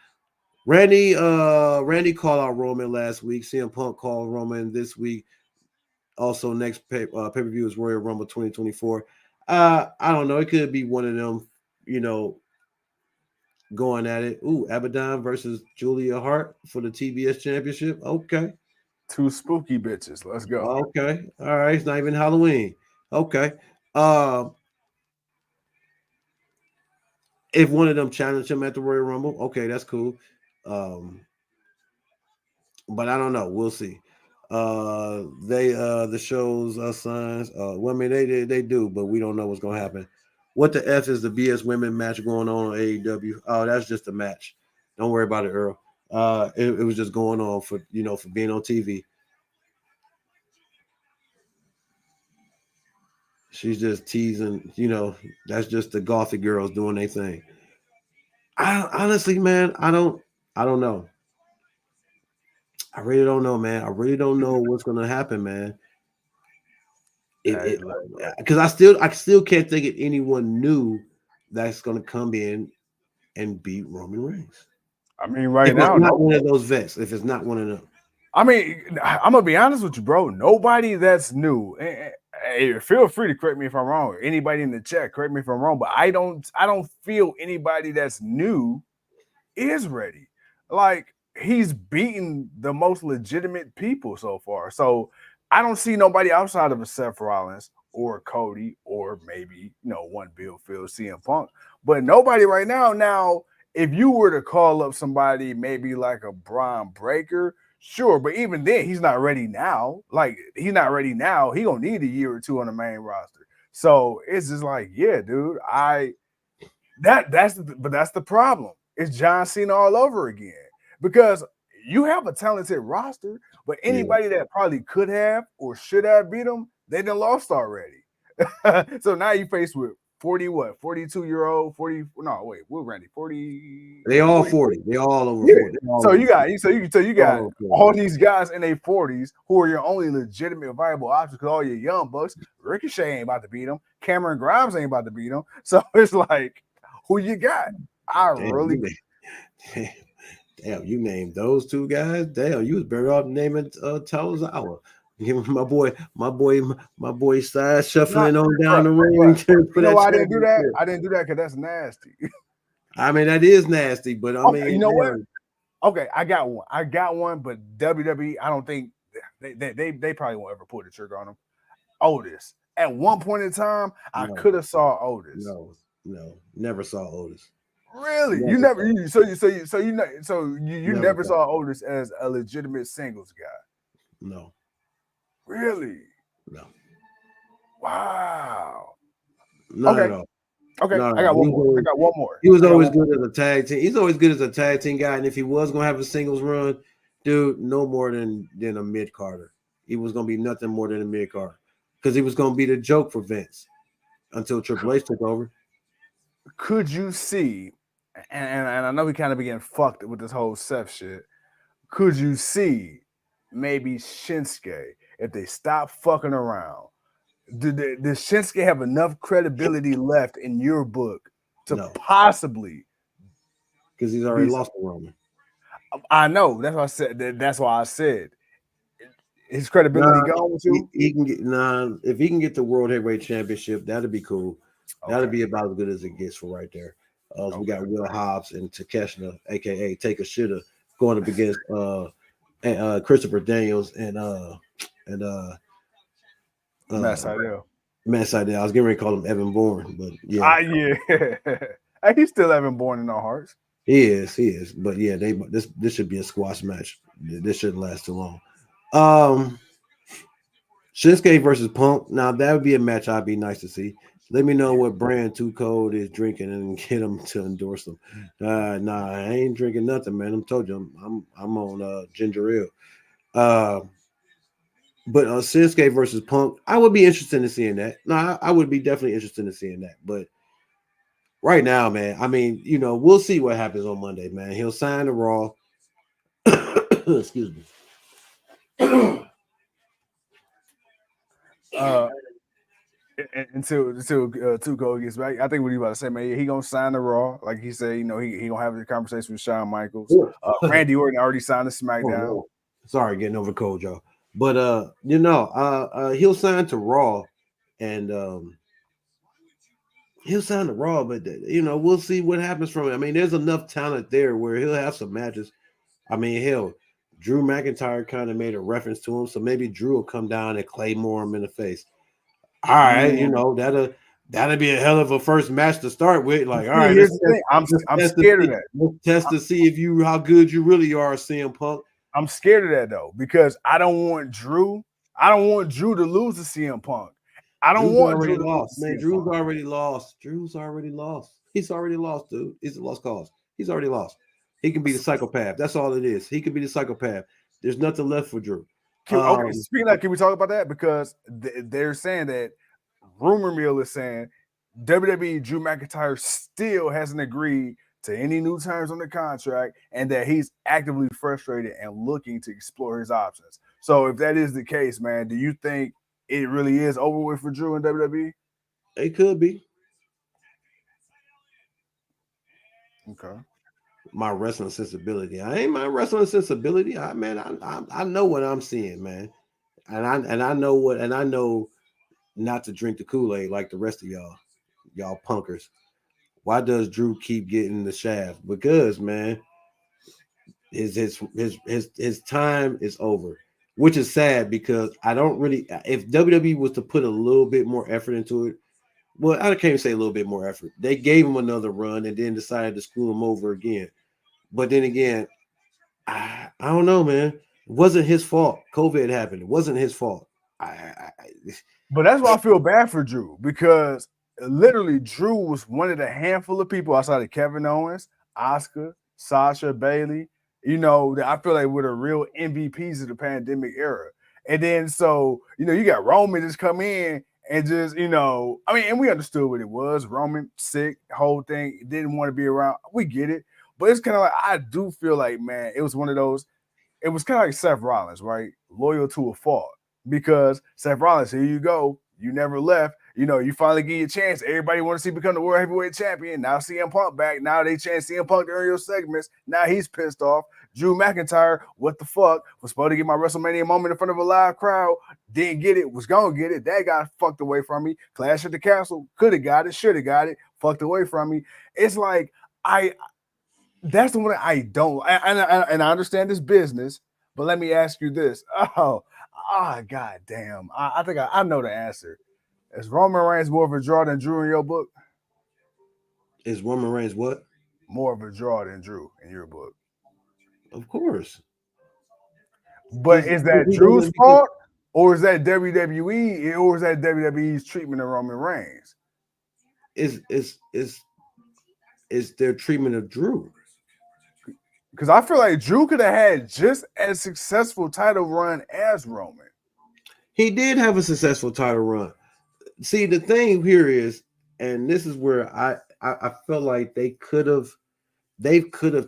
Randy called out Roman last week. CM Punk called Roman this week. Also, next pay-per-view is Royal Rumble 2024. I don't know. It could be one of them, you know, going at it. Ooh, Abaddon versus Julia Hart for the TBS Championship. Okay. 2 spooky bitches. Let's go. Okay. All right. It's not even Halloween. Okay. If one of them challenge him at the Royal Rumble, okay, that's cool. But I don't know. We'll see. The shows signs. Well, I mean they do, but we don't know what's gonna happen. What the F is the BS women match going on AEW? Oh, that's just a match. Don't worry about it, Earl. It was just going on for being on TV. She's just teasing, you know, that's just the gothic girls doing their thing. I honestly, man, I don't know. I really don't know, man. I really don't know what's gonna happen, man. Because I still can't think of anyone new that's gonna come in and beat Roman Reigns. I mean, right now, not one of those vets. If it's not one of them, I mean, I'm gonna be honest with you, bro. Nobody that's new. Hey, feel free to correct me if I'm wrong. Anybody in the chat, correct me if I'm wrong. But I don't feel anybody that's new is ready. Like, he's beaten the most legitimate people so far. So I don't see nobody outside of a Seth Rollins or Cody or maybe, you know, one Bill Phil, CM Punk. But nobody right now. Now, if you were to call up somebody maybe like a Braun Breaker, sure. But even then, he's not ready now. Like, he's not ready now. He gonna need a year or two on the main roster. So it's just like, yeah, dude, that's the problem. It's John Cena all over again. Because you have a talented roster, but anybody that probably could have or should have beat them, they done lost already. So now you faced with 42-year-old, 40. No, wait, we're Randy 40. They all 40. They all over 40. So you got all these guys in their 40s who are your only legitimate viable options because all your young bucks. Ricochet ain't about to beat them. Cameron Grimes ain't about to beat them. So it's like, who you got? Damn, you named those two guys. Damn, you was better off naming Tozawa. My boy side shuffling down the ring. You know why I didn't do that? I didn't do that because that's nasty. I mean, that is nasty, but I mean, you know what? Okay, I got one, but WWE, I don't think they probably won't ever pull the trigger on him. Otis. At one point in time, I could have saw Otis. No, never saw Otis. Really? You never saw Otis as a legitimate singles guy? No. Really? No. Wow. No. Okay. I got one more. He was always good as a tag team. He's always good as a tag team guy. And if he was gonna have a singles run, dude, no more than a mid Carter. He was gonna be nothing more than a mid Carter because he was gonna be the joke for Vince until Triple H took over. Could you see? And I know we kind of be getting fucked with this whole Seth shit. Could you see maybe Shinsuke, if they stop fucking around, does Shinsuke have enough credibility left in your book to possibly? Because he's already lost to Roman. I know. That's why I said. That's why I said his credibility gone too. He can get if he can get the World Heavyweight Championship, that'd be cool. Okay. That'd be about as good as it gets for right there. We got Will Hobbs and Takeshita, aka Take a Shitter, going up against Christopher Daniels and Matt Sydal. Matt Sydal. I was getting ready to call him Evan Bourne, but yeah. He's still Evan Bourne in our hearts. He is. But yeah, this should be a squash match. This shouldn't last too long. Shinsuke versus Punk. Now that would be a match I'd be nice to see. Let me know what brand Too Cold is drinking and get them to endorse them. Nah, I ain't drinking nothing, man. I'm told you I'm on ginger ale. But Shinsuke versus Punk, I would be interested in seeing that. No, I would be definitely interested in seeing that. But right now, man, I mean, we'll see what happens on Monday, man. He'll sign the Raw. Excuse me. Until Too Cold gets back, I think what he about to say, man, he gonna sign the Raw, like he said. He gonna have a conversation with Shawn Michaels. Randy Orton already signed the SmackDown. Oh, no. Sorry, getting over cold, y'all. But he'll sign to Raw, and he'll sign to Raw. But we'll see what happens from it. I mean, there's enough talent there where he'll have some matches. I mean, hell, Drew McIntyre kind of made a reference to him, so maybe Drew will come down and claymore him in the face. All right, that'll be a hell of a first match to start with. Like, all right, here's the thing. I'm scared of that. Let's test to see how good you really are, CM Punk. I'm scared of that though, because I don't want Drew to lose to CM Punk. I don't want Drew to lose. Man, Drew's already lost. Drew's already lost. He's already lost, dude. It's a lost cause. He's already lost. He can be the psychopath. That's all it is. He can be the psychopath. There's nothing left for Drew. Speaking of that, can we talk about that? Because they're saying that rumor mill is saying WWE Drew McIntyre still hasn't agreed to any new terms on the contract, and that he's actively frustrated and looking to explore his options. So if that is the case, man, do you think it really is over with for Drew and WWE? It could be. Okay. My wrestling sensibility. I ain't my wrestling sensibility. I know what I'm seeing, man. And I know not to drink the Kool-Aid like the rest of y'all punkers. Why does Drew keep getting the shaft? Because, man, his time is over, which is sad because I don't really. If WWE was to put a little bit more effort into it, well, I can't even say a little bit more effort. They gave him another run and then decided to screw him over again. But then again, I don't know, man. It wasn't his fault. COVID happened. It wasn't his fault. But that's why I feel bad for Drew, because literally Drew was one of the handful of people outside of Kevin Owens, Asuka, Sasha, Bayley, that I feel like were the real MVPs of the pandemic era. And then so, you got Roman just come in and just, and we understood what it was. Roman sick, whole thing, didn't want to be around. We get it. But it's kind of like, I do feel like, man, it was one of those, it was kind of like Seth Rollins, right? Loyal to a fault. Because Seth Rollins, here you go. You never left. You finally get your chance. Everybody want to see you become the World Heavyweight Champion. Now CM Punk back. Now they chance CM Punk to earn your segments. Now he's pissed off. Drew McIntyre, what the fuck? Was supposed to get my WrestleMania moment in front of a live crowd. Didn't get it. Was going to get it. That got fucked away from me. Clash at the Castle. Could have got it. Should have got it. Fucked away from me. It's like, that's the one I don't. And I understand this business, but let me ask you this. God damn. I think I know the answer. Is Roman Reigns more of a draw than Drew in your book? Is Roman Reigns what? More of a draw than Drew in your book. Of course. But is that Drew's fault, or is that WWE, or is that WWE's treatment of Roman Reigns? Is their treatment of Drew? Because I feel like Drew could have had just as successful title run as Roman. He did have a successful title run. See, the thing here is, and this is where I feel like they could have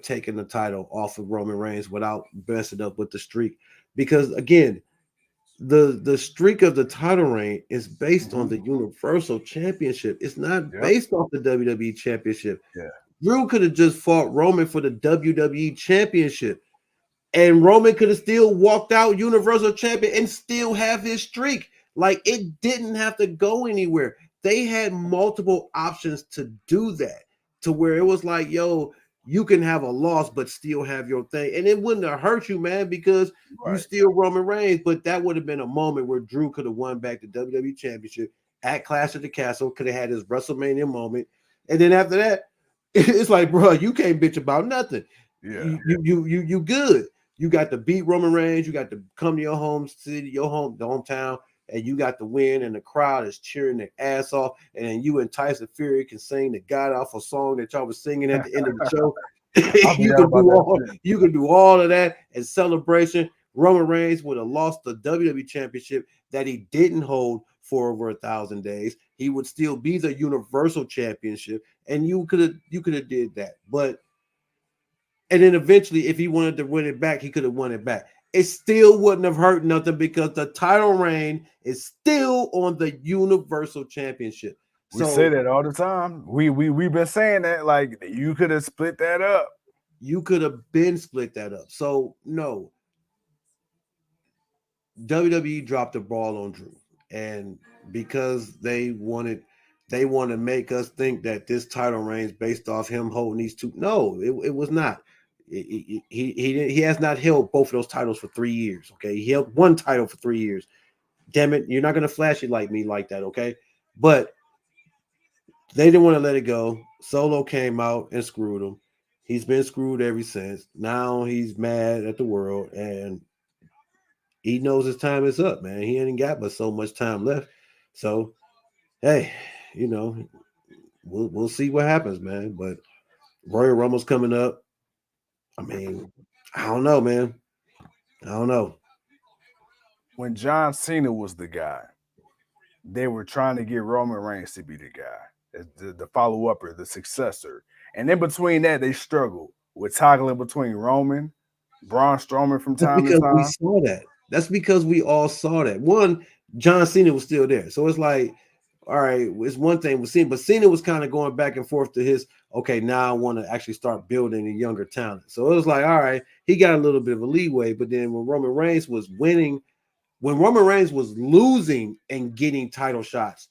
taken the title off of Roman Reigns without messing up with the streak. Because again, the streak of the title reign is based on the Universal Championship. It's not based off the WWE Championship. Yeah. Drew could have just fought Roman for the WWE Championship, and Roman could have still walked out Universal Champion and still have his streak. Like, it didn't have to go anywhere. They had multiple options to do that, to where it was like, yo, you can have a loss but still have your thing, and it wouldn't have hurt you, man, because you still Roman Reigns. But that would have been a moment where Drew could have won back the WWE Championship at Clash at the Castle, could have had his WrestleMania moment, and then after that, it's like, bro, you can't bitch about nothing. Yeah, you good. You got to beat Roman Reigns. You got to come to your home city, the hometown, and you got the win, and the crowd is cheering their ass off, and then you and Tyson Fury can sing the God Awful song that y'all was singing at the end of the show. You can do all of that in celebration. Roman Reigns would have lost the WWE Championship that he didn't hold for over 1,000 days. He would still be the Universal Championship, and you could have did that. And then eventually, if he wanted to win it back, he could have won it back. It still wouldn't have hurt nothing because the title reign is still on the Universal Championship. We say that all the time. We've been saying that, like, you could have split that up. You could have been split that up. So no. WWE dropped the ball on Drew, and because they want to make us think that this title reign is based off him holding these two. No, it was not. He has not held both of those titles for 3 years. Okay, he held one title for 3 years. Damn it, you're not gonna flash it like me like that. Okay, but they didn't want to let it go. Solo came out and screwed him. He's been screwed ever since. Now he's mad at the world, and he knows his time is up, man. He ain't got but so much time left. So, hey, we'll see what happens, man. But Royal Rumble's coming up. I mean, I don't know, man. I don't know. When John Cena was the guy, they were trying to get Roman Reigns to be the guy, the follow-upper, the successor. And in between that, they struggled with toggling between Roman, Braun Strowman from time to time. We saw that. That's because we all saw that. One, John Cena was still there. So it's like, all right, it's one thing with Cena, but Cena was kind of going back and forth to his, okay, now I want to actually start building a younger talent. So it was like, all right, he got a little bit of a leeway. But then when Roman Reigns was winning, when Roman Reigns was losing and getting title shots,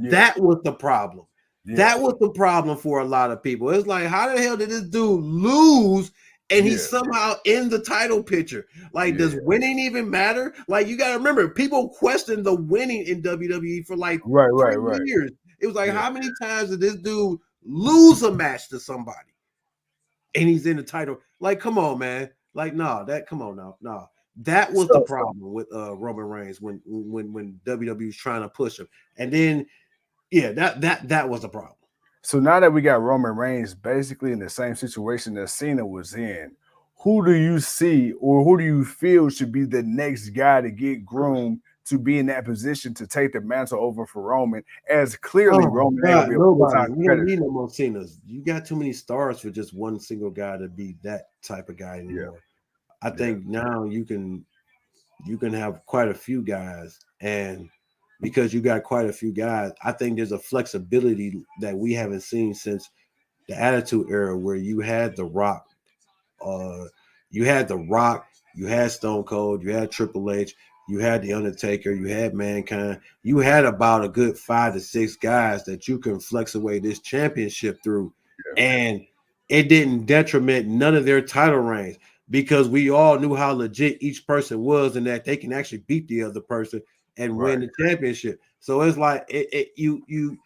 that was the problem. Yeah. That was the problem for a lot of people. It's like, how the hell did this dude lose and he's somehow in the title picture? Like, does winning even matter? Like, you got to remember, people questioned the winning in WWE for like 3 years. It was like, how many times did this dude lose a match to somebody and he's in the title? Like, come on, man. Like, come on now. No. That was the problem with Roman Reigns when WWE was trying to push him. And then, that was the problem. So now that we got Roman Reigns basically in the same situation that Cena was in, who do you see or who do you feel should be the next guy to get groomed to be in that position to take the mantle over for Roman? As clearly Roman ain't be a full-time you don't need no more Cenas. You got too many stars for just one single guy to be that type of guy anymore. I think now you can have quite a few guys, and because you got quite a few guys, I think there's a flexibility that we haven't seen since the Attitude Era, where you had The Rock, you had Stone Cold, you had Triple H, you had The Undertaker, you had Mankind, you had about a good 5 to 6 guys that you can flex away this championship through, and it didn't detriment none of their title reigns because we all knew how legit each person was and that they can actually beat the other person and win the championship. So it's like you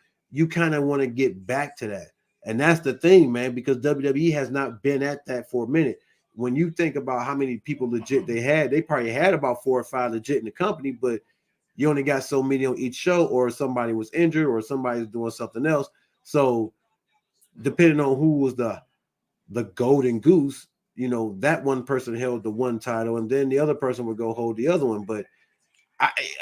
kind of want to get back to that. And that's the thing, man, because WWE has not been at that for a minute. When you think about how many people legit they probably had about 4 or 5 legit in the company, but you only got so many on each show, or somebody was injured or somebody's doing something else. So depending on who was the golden goose, that one person held the one title and then the other person would go hold the other one. But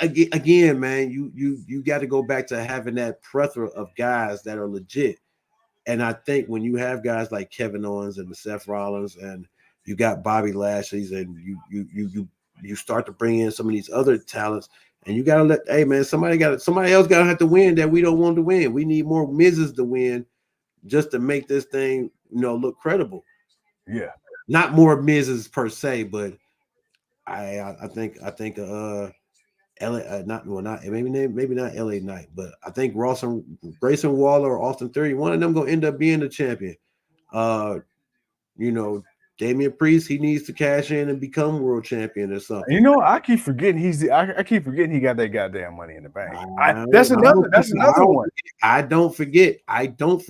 again, man, you got to go back to having that plethora of guys that are legit. And I think when you have guys like Kevin Owens and Seth Rollins, and you got Bobby Lashley's, and you start to bring in some of these other talents, and you got to somebody else got to have to win that we don't want to win. We need more Miz's to win just to make this thing, look credible. Yeah, not more Miz's per se, but I think LA, maybe not LA Knight, but I think Grayson Waller or Austin Theory, one of them gonna end up being the champion. Damian Priest, he needs to cash in and become world champion or something. I keep forgetting I keep forgetting he got that goddamn Money in the Bank. That's another one. I don't forget because I don't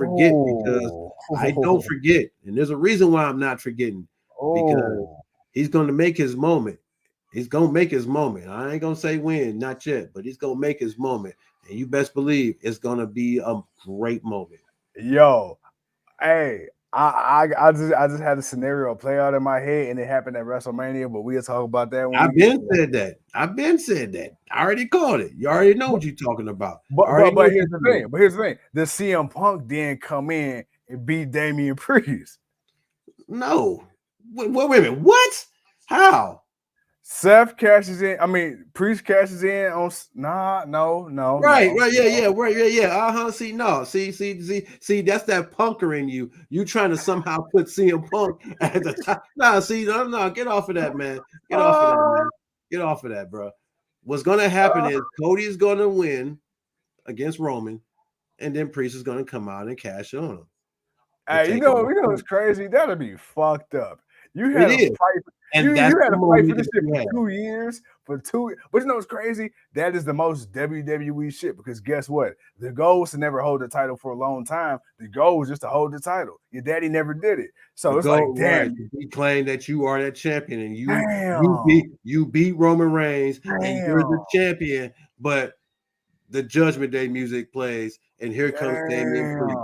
forget, and there's a reason why I'm not forgetting, because he's going to make his moment. He's gonna make his moment. I ain't gonna say when, not yet, but he's gonna make his moment. And you best believe it's gonna be a great moment. Yo, hey, I just had a scenario play out in my head, and it happened at WrestleMania. But we'll talk about that when I've been said that. I already called it. You already know what you're talking about. But here's the thing. The CM Punk didn't come in and beat Damian Priest. No. Wait a minute. What? How? Seth cashes in. I mean, Priest cashes in on. No. Right. Yeah. See, no. See. That's that punker in you. You trying to somehow put CM Punk at the top. No. Get off of that, man. Get off of that, bro. What's gonna happen is Cody is gonna win against Roman, and then Priest is gonna come out and cash on him. Hey, you know what's crazy? That'd be fucked up. You had a fight. And you had a fight for this shit for 2 years. But you know what's crazy? That is the most WWE shit, because guess what? The goal was to never hold the title for a long time. The goal was just to hold the title. Your daddy never did it. So it's like, damn. You claim that you are that champion, and you beat Roman Reigns, and you're the champion, but the Judgment Day music plays, and here comes Damian Priest.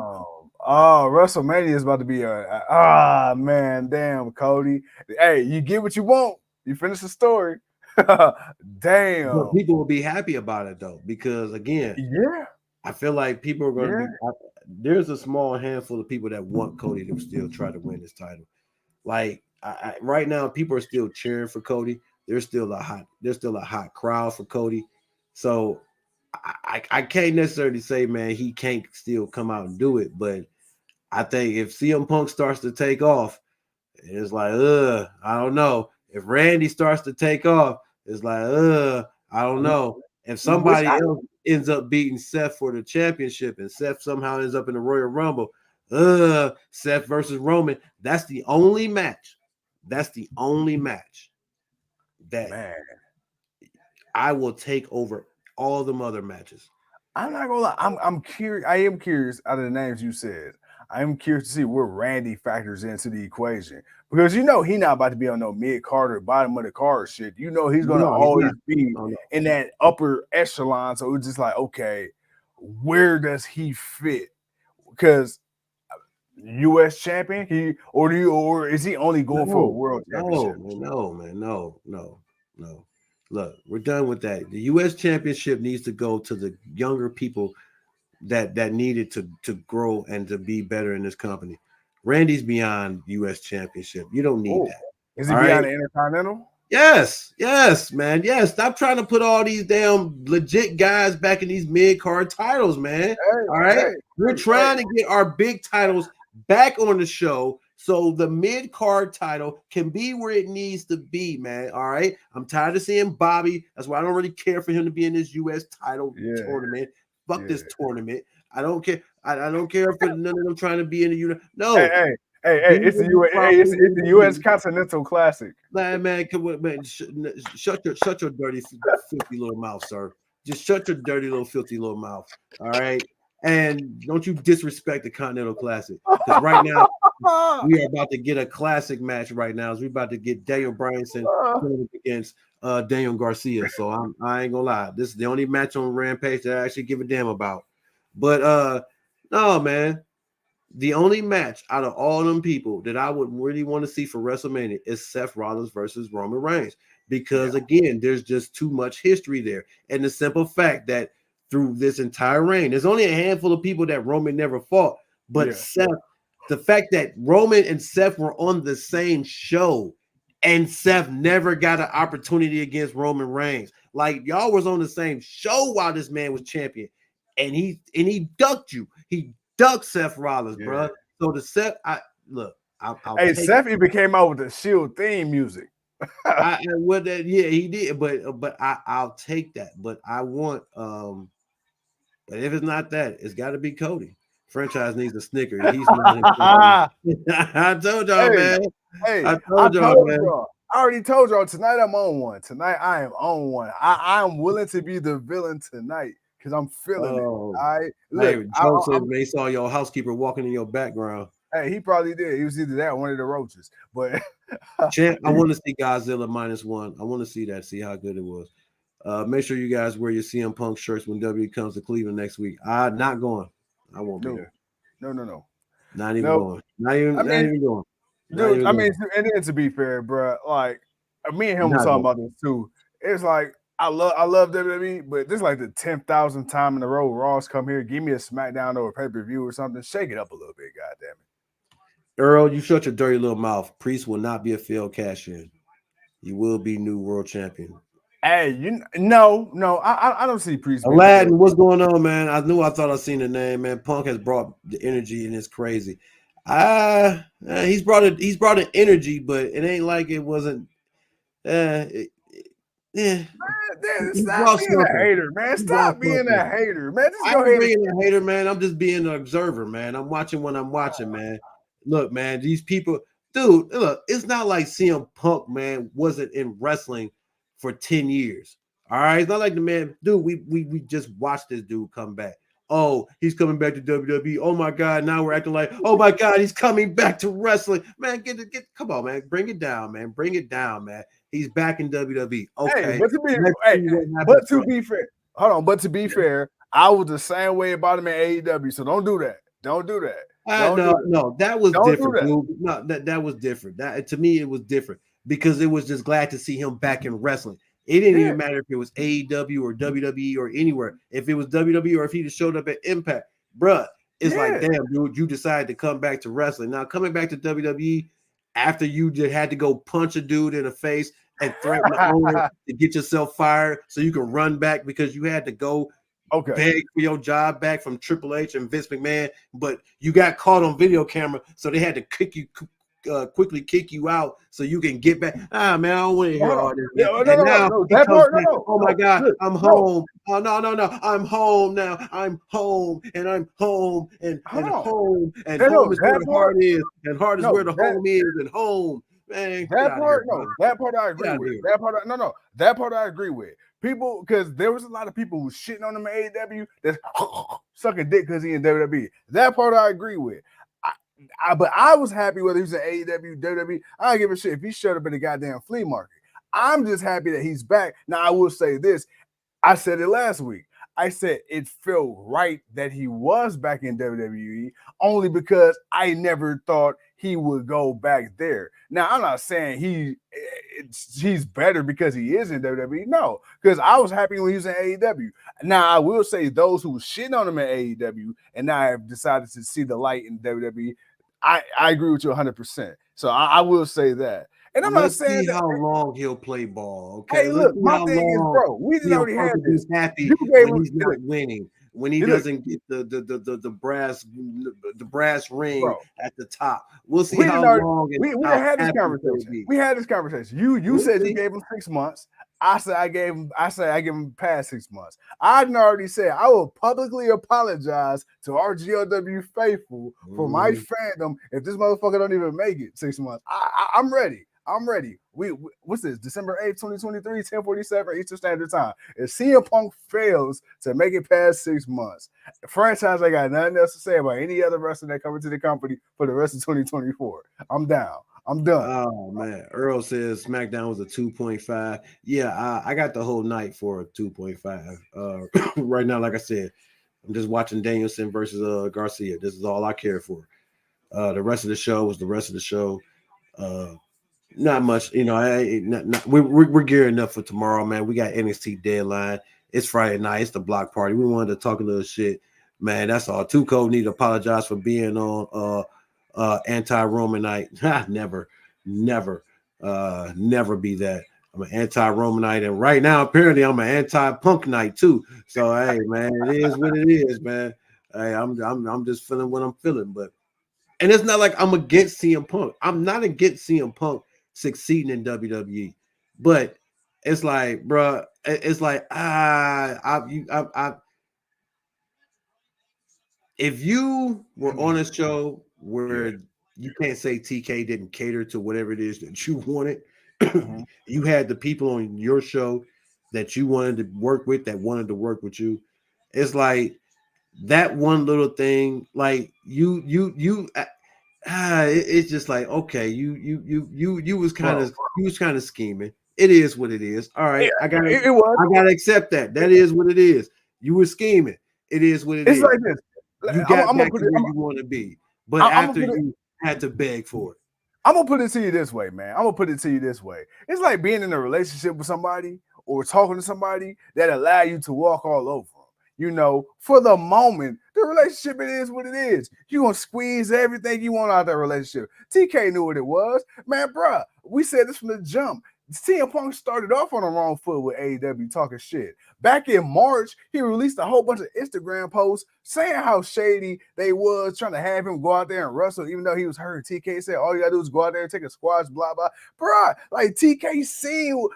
Oh, WrestleMania is about to be man, damn, Cody. Hey, you get what you want. You finish the story. Damn. But people will be happy about it though, because again, I feel like people are going to be. There's a small handful of people that want Cody to still try to win this title. Like right now, people are still cheering for Cody. There's still a hot crowd for Cody. So I can't necessarily say, man, he can't still come out and do it, but I think if CM Punk starts to take off, it's like, I don't know. If Randy starts to take off, it's like, I don't know. If somebody else ends up beating Seth for the championship and Seth somehow ends up in the Royal Rumble, Seth versus Roman, that's the only match. That's the only match that I will take over all them other matches. I'm not gonna lie. I'm curious. I am curious out of the names you said. I am curious to see where Randy factors into the equation, because you know he's not about to be on no mid card or bottom of the card shit. You know he's gonna always be in that upper echelon. So it's just like, okay, where does he fit? Because U.S. champion, or is he only going for a world championship? No. Look, we're done with that. The U.S. championship needs to go to the younger people that needed to grow and to be better in this company. Randy's beyond U.S. championship. You don't need that. Is he beyond the Intercontinental? Yes, man. Yes. Stop trying to put all these damn legit guys back in these mid-card titles, man. All right. We're trying to get our big titles back on the show, so the mid-card title can be where it needs to be, man. All right. I'm tired of seeing Bobby. That's why I don't really care for him to be in this U.S. title tournament. Fuck this tournament. I don't care. I don't care for none of them trying to be in the unit. No. Hey, it's the U.S. Continental Classic. Man, come on, man. Shut your dirty, filthy little mouth, sir. Just shut your dirty little filthy little mouth. All right. And don't you disrespect the Continental Classic. Because right now, we are about to get a classic match right now. We're about to get Daniel Bryanson against Daniel Garcia. So I ain't gonna lie. This is the only match on Rampage that I actually give a damn about. But no, man. The only match out of all them people that I would really want to see for WrestleMania is Seth Rollins versus Roman Reigns. Because again, there's just too much history there. And the simple fact that through this entire reign, there's only a handful of people that Roman never fought. But Seth, the fact that Roman and Seth were on the same show and Seth never got an opportunity against Roman Reigns. Like, y'all was on the same show while this man was champion. And he ducked you. He ducked Seth Rollins, bro. So the Seth, Seth even came out with the Shield theme music. He did, but I'll take that. But I want but if it's not that, it's got to be Cody. Franchise needs a snicker. He's not. I told y'all, man. I told y'all, man. I already told y'all tonight. I'm on one. Tonight I am on one. I am willing to be the villain tonight because I'm feeling it. Joe said they saw your housekeeper walking in your background. Hey, he probably did. He was either that or one of the roaches. But Champ, I want to see Godzilla -1. I want to see that. See how good it was. Make sure you guys wear your CM Punk shirts when W comes to Cleveland next week. I'm not going. I won't be there. No. Not even going. Not even going. Dude, I mean, and then to be fair, bro, like me and him was talking about this too. It's like I love WWE, but this is like the 10,000th time in a row Raw's come here. Give me a SmackDown or a pay-per-view or something. Shake it up a little bit, goddamn it. Earl, you shut your dirty little mouth. Priest will not be a failed cash-in. You will be new world champion. Hey, no, I don't see Priest. Aladdin, what's going on, man? I thought I seen the name, man. Punk has brought the energy, and it's crazy. He's brought an energy, but it ain't like it wasn't. Stop being a hater, man. Stop being a hater, man. I'm being a hater, man. I'm just being an observer, man. I'm watching what I'm watching, man. Look, man, these people, dude. Look, it's not like CM Punk, man, wasn't in wrestling for 10 years. All right, it's not like the man, dude. We just watched this dude come back. Oh, he's coming back to WWE. Oh my God, now we're acting like, oh my God, he's coming back to wrestling. Man, come on, man. Bring it down, man. Bring it down, man. He's back in WWE. Okay. But to be fair, hold on. But to be fair, I was the same way about him in AEW. So don't do that. Don't do that. No, that was different. No, that was different. That to me, it was different because it was just glad to see him back in wrestling. It didn't even matter if it was AEW or WWE or anywhere. If it was WWE or if he just showed up at Impact, bruh, it's like, damn, dude, you decided to come back to wrestling. Now, coming back to WWE after you just had to go punch a dude in the face and threaten the owner to get yourself fired so you can run back because you had to go beg for your job back from Triple H and Vince McMahon, but you got caught on video camera, so they had to quickly kick you out so you can get back. Man, I don't want to hear all this. Oh my God, I'm home. Oh no, I'm home now. I'm home and I'm home and home and home is where the heart is and heart is where the home is and home. Man, that part I agree with. That part I agree with. People, because there was a lot of people who shitting on him at AEW that's sucking dick because he in WWE. That part I agree with. But I was happy whether he was in AEW, WWE. I don't give a shit if he showed up in the goddamn flea market. I'm just happy that he's back. Now, I will say this. I said it last week. I said it felt right that he was back in WWE only because I never thought he would go back there. Now, I'm not saying he's better because he is in WWE. No, because I was happy when he was in AEW. Now, I will say those who shitting on him at AEW and now have decided to see the light in WWE, I agree with you 100%. So I will say that. And I'm not saying how long he'll play ball. Okay, hey, look, my thing is, bro, we didn't already have this. Happy when he's not winning, when he doesn't get the brass ring at the top. We'll see how long. We had this conversation. We had this conversation. You said you gave him 6 months. I said I gave him past 6 months. I already said I will publicly apologize to our GOW faithful for my fandom if this motherfucker don't even make it 6 months. I'm ready. I'm ready. What's this? December 8th, 2023, 10:47 Eastern Standard Time. If CM Punk fails to make it past 6 months, Franchise ain't got nothing else to say about any other wrestler that comes into the company for the rest of 2024. I'm down. I'm done. Oh man, Earl says SmackDown was a 2.5. Yeah, I got the whole night for a 2.5. Right now, like I said, I'm just watching Danielson versus Garcia. This is all I care for. The rest of the show was the rest of the show. Not much, you know. We're gearing up for tomorrow, man. We got NXT Deadline. It's Friday night. It's the block party. We wanted to talk a little shit, man. That's all. Too Cold need to apologize for being on anti-Roman night. Never be that. I'm an anti-Romanite, and right now apparently I'm an anti-Punk night too. So hey, man, it is what it is, man. Hey, I'm just feeling what I'm feeling, but and it's not like I'm against CM Punk. I'm not against CM Punk succeeding in WWE, but it's like, bro, it's like if you were on a show where you can't say TK didn't cater to whatever it is that you wanted, you had the people on your show that you wanted to work with that wanted to work with you. It's like that one little thing, like you it's just like, okay, you was kind of scheming. It is what it is. All right, I gotta accept that. That is what it is. You were scheming. It is what it is. It's like this. You got back to where you want to be, but after you had to beg for it. I'm gonna put it to you this way, man. I'm gonna put it to you this way. It's like being in a relationship with somebody or talking to somebody that allow you to walk all over them. You know, for the moment, the relationship, it is what it is. You gonna squeeze everything you want out of that relationship. TK knew what it was, man, bruh. We said this from the jump. CM Punk started off on the wrong foot with AEW talking shit. Back in March, he released a whole bunch of Instagram posts saying how shady they was trying to have him go out there and wrestle, even though he was hurt. TK said, all you gotta do is go out there and take a squash, blah, blah. Bruh, like TK seen,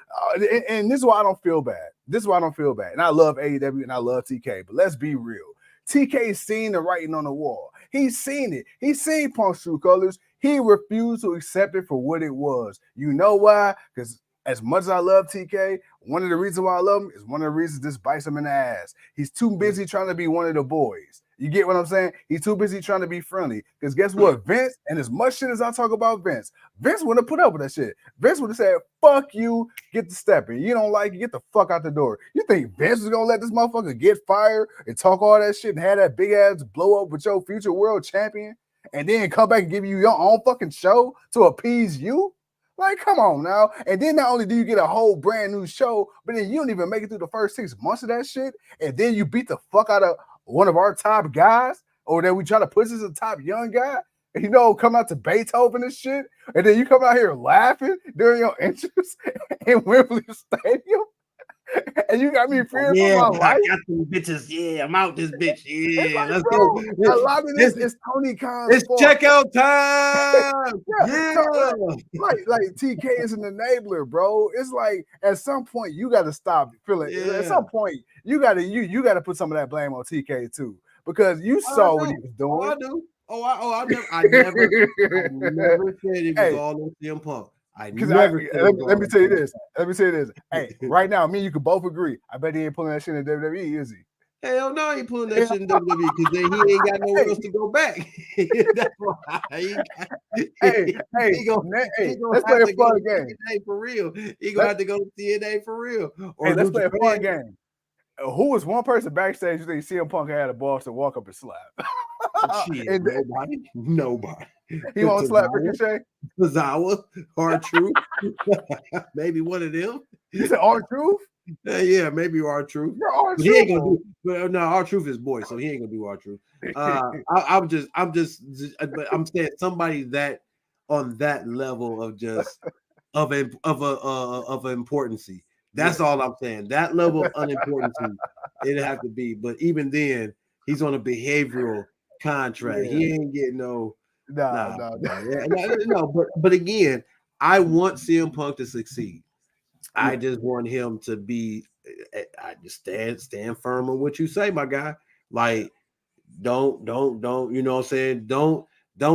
and this is why I don't feel bad. This is why I don't feel bad. And I love AEW and I love TK, but let's be real. TK seen the writing on the wall. He's seen it. He's seen Punk's true colors. He refused to accept it for what it was. You know why? Because as much as I love TK, one of the reasons why I love him is one of the reasons this bites him in the ass. He's too busy trying to be one of the boys. You get what I'm saying? He's too busy trying to be friendly. Because guess what? Vince, and as much shit as I talk about Vince wouldn't have put up with that shit. Vince would have said, fuck you, get the stepping. You don't like it, get the fuck out the door. You think Vince is going to let this motherfucker get fired and talk all that shit and have that big ass blow up with your future world champion and then come back and give you your own fucking show to appease you? Like, come on now. And then not only do you get a whole brand new show, but then you don't even make it through the first 6 months of that shit. And then you beat the fuck out of one of our top guys, or then we try to push as a top young guy, and you know, come out to Beethoven and shit. And then you come out here laughing during your entrance in Wembley Stadium. And you got me fearing for my life. Got some bitches. Yeah, I'm out this bitch. Yeah, like, let's bro, go. A lot of this is Tony Khan's It's fault. checkout time. Like TK is an enabler, bro. It's like at some point you got to stop feeling. Yeah. At some point you got to put some of that blame on TK too, because you saw what he was doing. I do. I never said it was all on CM Punk. Let me tell you this. Hey, right now, me and you can both agree. I bet he ain't pulling that shit in WWE, is he? Hell no, he ain't pulling that shit in WWE because then he ain't got nowhere else to go back. That's why. Let's play a fun game. For real. He gonna have to go to TNA for real. Or let's play a fun game. Who was one person backstage you think CM Punk had a boss to walk up and slap? Shit, nobody. He won't slap Ricochet? Zawa, R-Truth. Maybe one of them. You said R-Truth? Yeah, maybe R-Truth. He ain't gonna do. But no, R-Truth is boy, so he ain't gonna do R-Truth. I'm saying somebody that on that level of just of importancy. That's all I'm saying. That level of unimportancy, it'd have to be. But even then, he's on a behavioral contract. He ain't getting no. No. But again, I want CM Punk to succeed. I just want him to be. I just stand firm on what you say, my guy. Like, don't. You know what I'm saying? Don't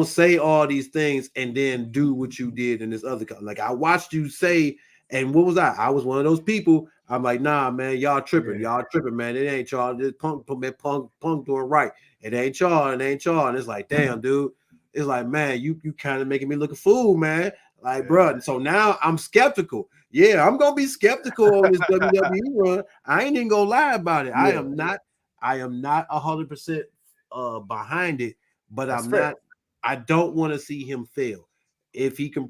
say all these things and then do what you did in this other. Like, I watched you say. And what was I? I was one of those people. I'm like, nah, man, y'all tripping. Y'all tripping, man. It ain't y'all. This Punk doing right. It ain't y'all. And it's like, damn, dude. It's like, man, you kind of making me look a fool, man. Like, bro. So now I'm skeptical. Yeah, I'm gonna be skeptical on this WWE run. I ain't even gonna lie about it. I am not 100% behind it, but that's I'm fair. Not. I don't want to see him fail. If he can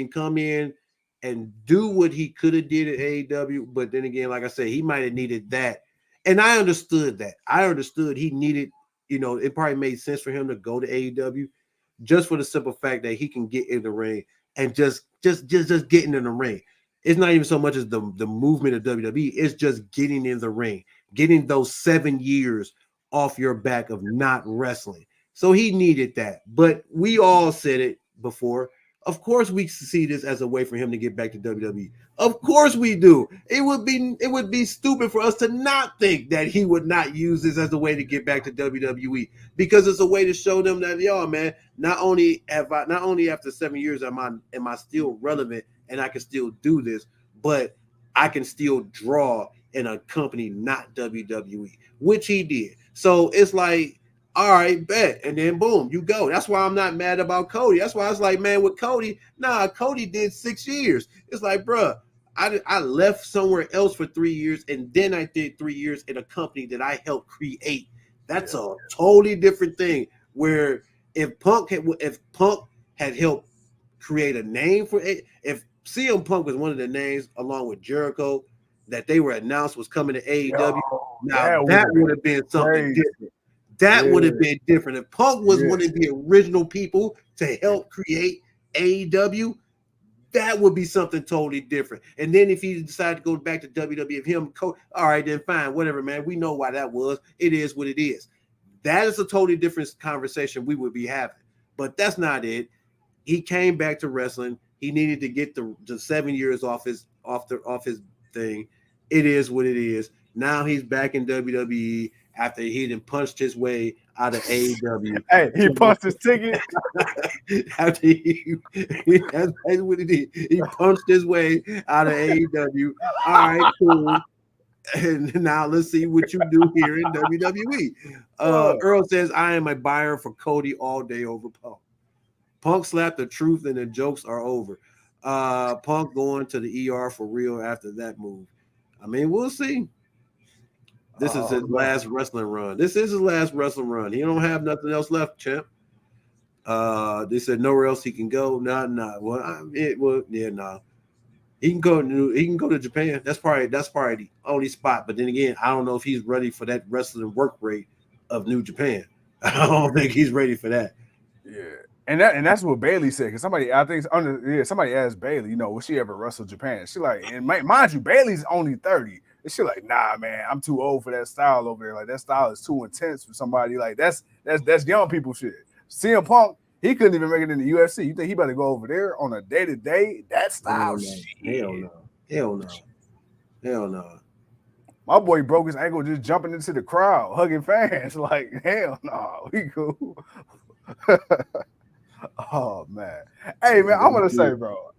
come in and do what he could have did at AEW, but then again, like I said, he might have needed that. And I understood that. I understood he needed, it probably made sense for him to go to AEW just for the simple fact that he can get in the ring and just getting in the ring. It's not even so much as the movement of WWE, it's just getting in the ring, getting those 7 years off your back of not wrestling. So he needed that. But we all said it before. Of course, we see this as a way for him to get back to WWE. Of course, we do. It would be stupid for us to not think that he would not use this as a way to get back to WWE, because it's a way to show them that, y'all, man, not only after 7 years am I still relevant and I can still do this, but I can still draw in a company not WWE, which he did. So it's like, All right, bet. And then boom, you go. That's why I'm not mad about Cody. That's why I was like, man, with Cody, Cody did 6 years. It's like, bruh, I left somewhere else for 3 years, and then I did 3 years in a company that I helped create. That's a totally different thing. Where if Punk had helped create a name for it, if CM Punk was one of the names along with Jericho that they were announced was coming to AEW, that would have been something different. That would have been different. If Punk was one of the original people to help create AEW, that would be something totally different. And then if he decided to go back to WWE, all right, then fine, whatever, man. We know why that was. It is what it is. That is a totally different conversation we would be having. But that's not it. He came back to wrestling. He needed to get the 7 years off his thing. It is what it is. Now he's back in WWE after he done punched his way out of AEW. Hey, he punched his ticket. After that's what he did. He punched his way out of AEW. All right, cool. And now let's see what you do here in WWE. Earl says, I am a buyer for Cody all day over Punk. Punk slapped the truth and the jokes are over. Punk going to the ER for real after that move. I mean, we'll see. This is his last wrestling run. This is his last wrestling run. He don't have nothing else left, champ. They said nowhere else he can go. Nah. Well, no. He can go to Japan. That's probably the only spot. But then again, I don't know if he's ready for that wrestling work rate of New Japan. I don't think he's ready for that. Yeah. And that's what Bailey said. Because somebody asked Bailey, will she ever wrestle Japan? She like, and mind you, Bailey's only 30. And she like, nah, man, I'm too old for that style over there. Like that style is too intense for somebody. Like that's young people shit. CM Punk, he couldn't even make it in the UFC. You think he better go over there on a day-to-day? That style shit. Hell no. My boy broke his ankle just jumping into the crowd, hugging fans. Like, hell no, we cool. Oh man. Hey man, I'm gonna say, bro.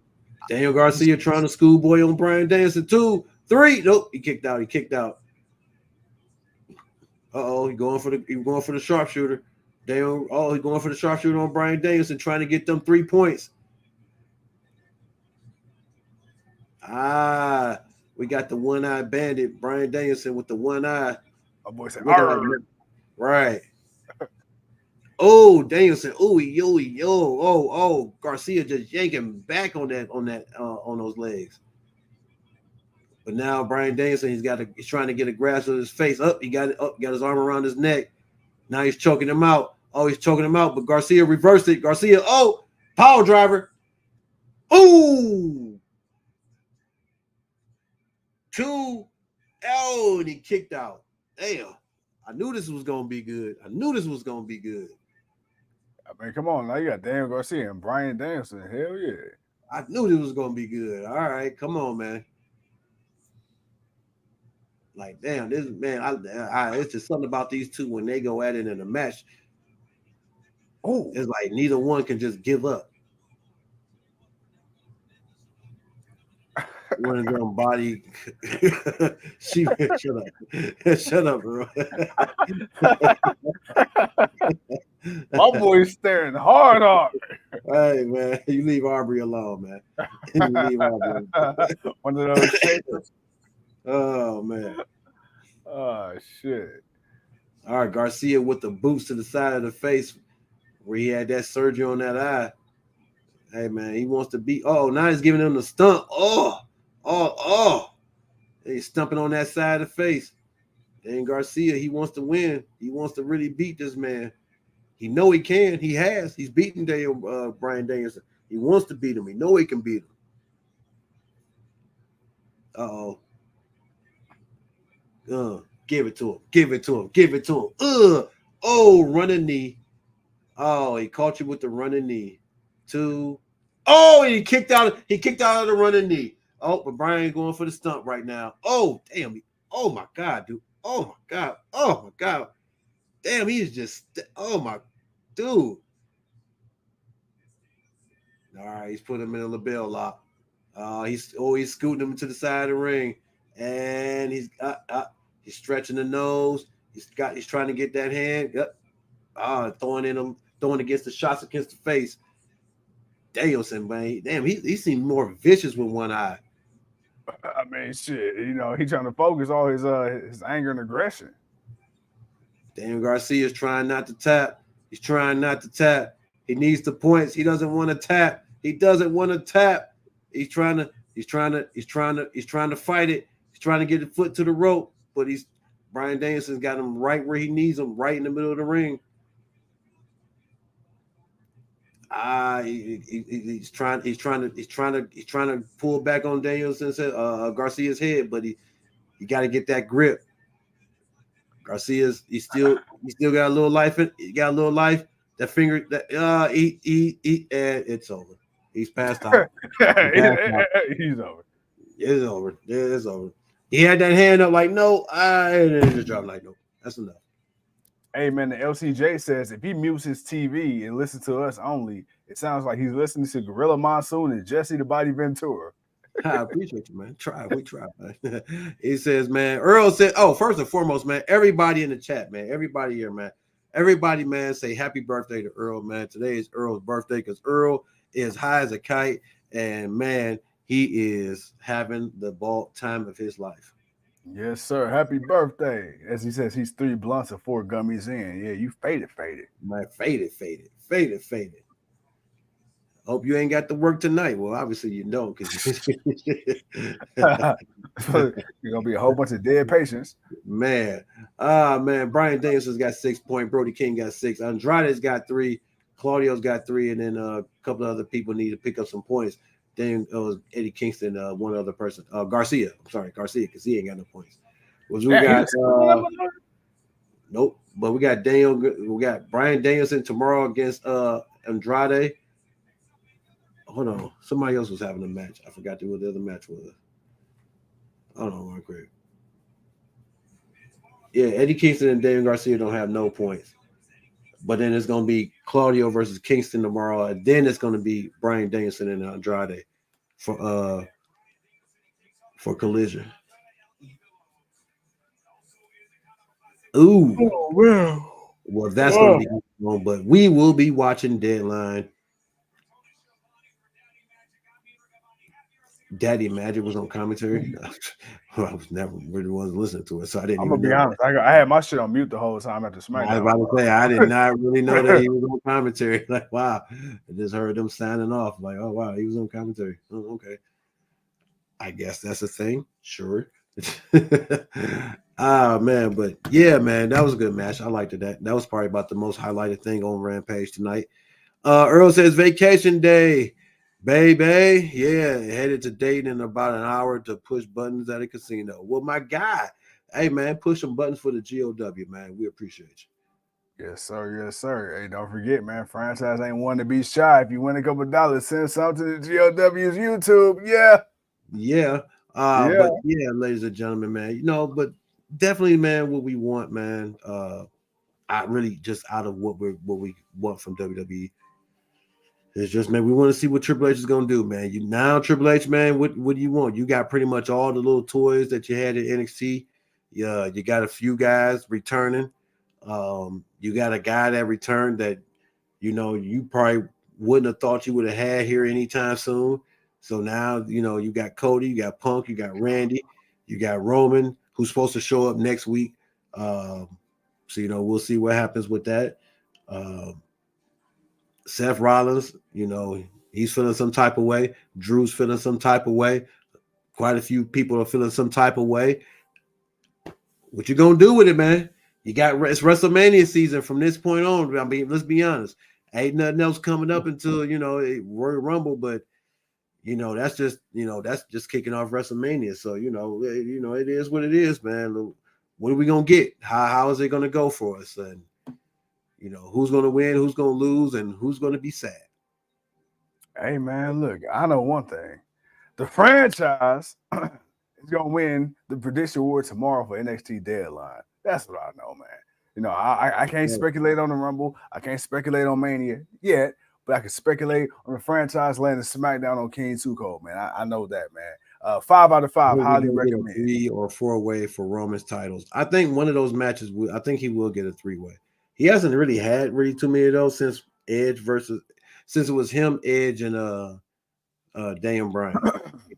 Daniel Garcia trying to schoolboy on Bryan Danielson. 2, 3. Nope, he kicked out. He's going for the sharpshooter. He's going for the sharpshooter on Bryan Danielson, trying to get them 3 points. We got the one-eyed bandit, Bryan Danielson with the one eye. My boy said, right. Oh, Danielson. Oh, Garcia just yanking back on those legs. But now Bryan Danielson, he's trying to get a grasp of his face. He got his arm around his neck. Now he's choking him out. But Garcia reversed it. Power driver. Ooh. 2. And he kicked out. Damn. I knew this was gonna be good. I mean, come on, now you got Daniel Garcia and Bryan Danielson. Hell yeah. I knew this was gonna be good. All right, come on, man. Like, damn, this man, it's just something about these two when they go at it in a match. Oh, it's like neither one can just give up. One of them body. Shut up, bro. My boy's staring hard on. Hey man, you leave Aubrey alone, man. One of those shakers. Oh man. Oh shit. All right, Garcia with the boots to the side of the face where he had that surgery on that eye. Hey man, he wants to beat. Oh, now he's giving him the stump. Oh. He's stumping on that side of the face. And Garcia, he wants to win. He wants to really beat this man. He know he can. He has. He's beaten Bryan Danielson. He wants to beat him. He know he can beat him. Give it to him. Running knee. Oh, he caught you with the running knee. 2. Oh, he kicked out of the running knee. Oh, but Bryan going for the stump right now. Oh, damn. Oh my God, dude. Oh my God. Damn, he's just dude. All right, he's putting him in a label lock. He's scooting him to the side of the ring. And he's stretching the nose. He's trying to get that hand. Yep. throwing against the shots against the face. Danielson, man, damn, he seemed more vicious with one eye. I mean, shit, you know, he trying to focus all his anger and aggression. Daniel Garcia's trying not to tap. He's trying not to tap. He needs the points. He doesn't want to tap. He doesn't want to tap. He's trying to fight it. He's trying to get the foot to the rope, but Bryan Danielson's got him right where he needs him, right in the middle of the ring. He's trying to pull back on Danielson's Garcia's head, but you got to get that grip. Garcia's he still got a little life. He got a little life. That finger that and it's over. He's passed out. He's over. It's over. It's over. He had that hand up like no. And just dropped like no. That's enough. Hey man, the LCJ says if he mutes his TV and listens to us only, it sounds like he's listening to Gorilla Monsoon and Jesse the Body Ventura. I appreciate you, man. We try, man. He says, man, Earl said, first and foremost, man, everybody in the chat, man, everybody here, man, everybody, man, say happy birthday to Earl, man. Today is Earl's birthday because Earl is high as a kite, and man, he is having the ball time of his life. Yes, sir. Happy birthday. As he says, he's 3 blunts and 4 gummies in. Yeah, you faded. Man, faded. Hope you ain't got to work tonight. Well, obviously you don't, because you're gonna be a whole bunch of dead patients. Man, Bryan Danielson's got 6 points. Brody King got 6. Andrade's got 3. Claudio's got 3, and then a couple of other people need to pick up some points. Then it was Eddie Kingston, one other person, Garcia. I'm sorry, Garcia, because he ain't got no points. Nope. But we got Bryan Danielson tomorrow against Andrade. Hold on, somebody else was having a match. I forgot what the other match was. Hold on, real quick. Yeah, Eddie Kingston and Daniel Garcia don't have no points. But then it's going to be Claudio versus Kingston tomorrow. And then it's going to be Bryan Danielson and Andrade for Collision. Ooh. Oh, wow. Well, that's going to be wrong, but we will be watching Deadline. Daddy Magic was on commentary. I was never really wasn't listening to it, so I didn't. I'm gonna be honest. I had my shit on mute the whole time after SmackDown. I was about to say I did not really know that he was on commentary. Like, wow, I just heard them signing off. Like, oh wow, he was on commentary. Oh, okay, I guess that's a thing. Sure. Man, but yeah, man, that was a good match. I liked it. That was probably about the most highlighted thing on Rampage tonight. Earl says vacation day. Baby, yeah, headed to Dayton in about an hour to push buttons at a casino. Well, my guy, hey, man, push some buttons for the GOW, man. We appreciate you. Yes, sir. Yes, sir. Hey, don't forget, man, franchise ain't one to be shy. If you win a couple of dollars, send something to the GOW's YouTube. Yeah. Yeah. But yeah, ladies and gentlemen, man, but definitely, man, what we want, man, I really just out of what we want from WWE. It's just, man, we want to see what Triple H is going to do, man. Triple H, man, what do you want? You got pretty much all the little toys that you had at NXT. Yeah, you got a few guys returning. You got a guy that returned that, you probably wouldn't have thought you would have had here anytime soon. So now, you got Cody, you got Punk, you got Randy, you got Roman, who's supposed to show up next week. So, we'll see what happens with that. Seth Rollins, he's feeling some type of way. Drew's feeling some type of way. Quite a few people are feeling some type of way. What you gonna do with it, man? It's WrestleMania season from this point on. I mean, let's be honest. Ain't nothing else coming up until Royal Rumble, but that's just kicking off WrestleMania. So it is what it is, man. What are we gonna get? How is it gonna go for us? And who's going to win, who's going to lose, and who's going to be sad. Hey, man, look, I know one thing. The franchise is going to win the prediction award tomorrow for NXT Deadline. That's what I know, man. I can't speculate on the Rumble. I can't speculate on Mania yet, but I can speculate on the franchise landing SmackDown on King Too Cold, man. I know that, man. 5 out of 5, highly recommend. 3 or 4-way for Roman's titles. I think one of those matches, I think he will get a 3-way. He hasn't really had too many of those since it was him, Edge, and Daniel Bryan.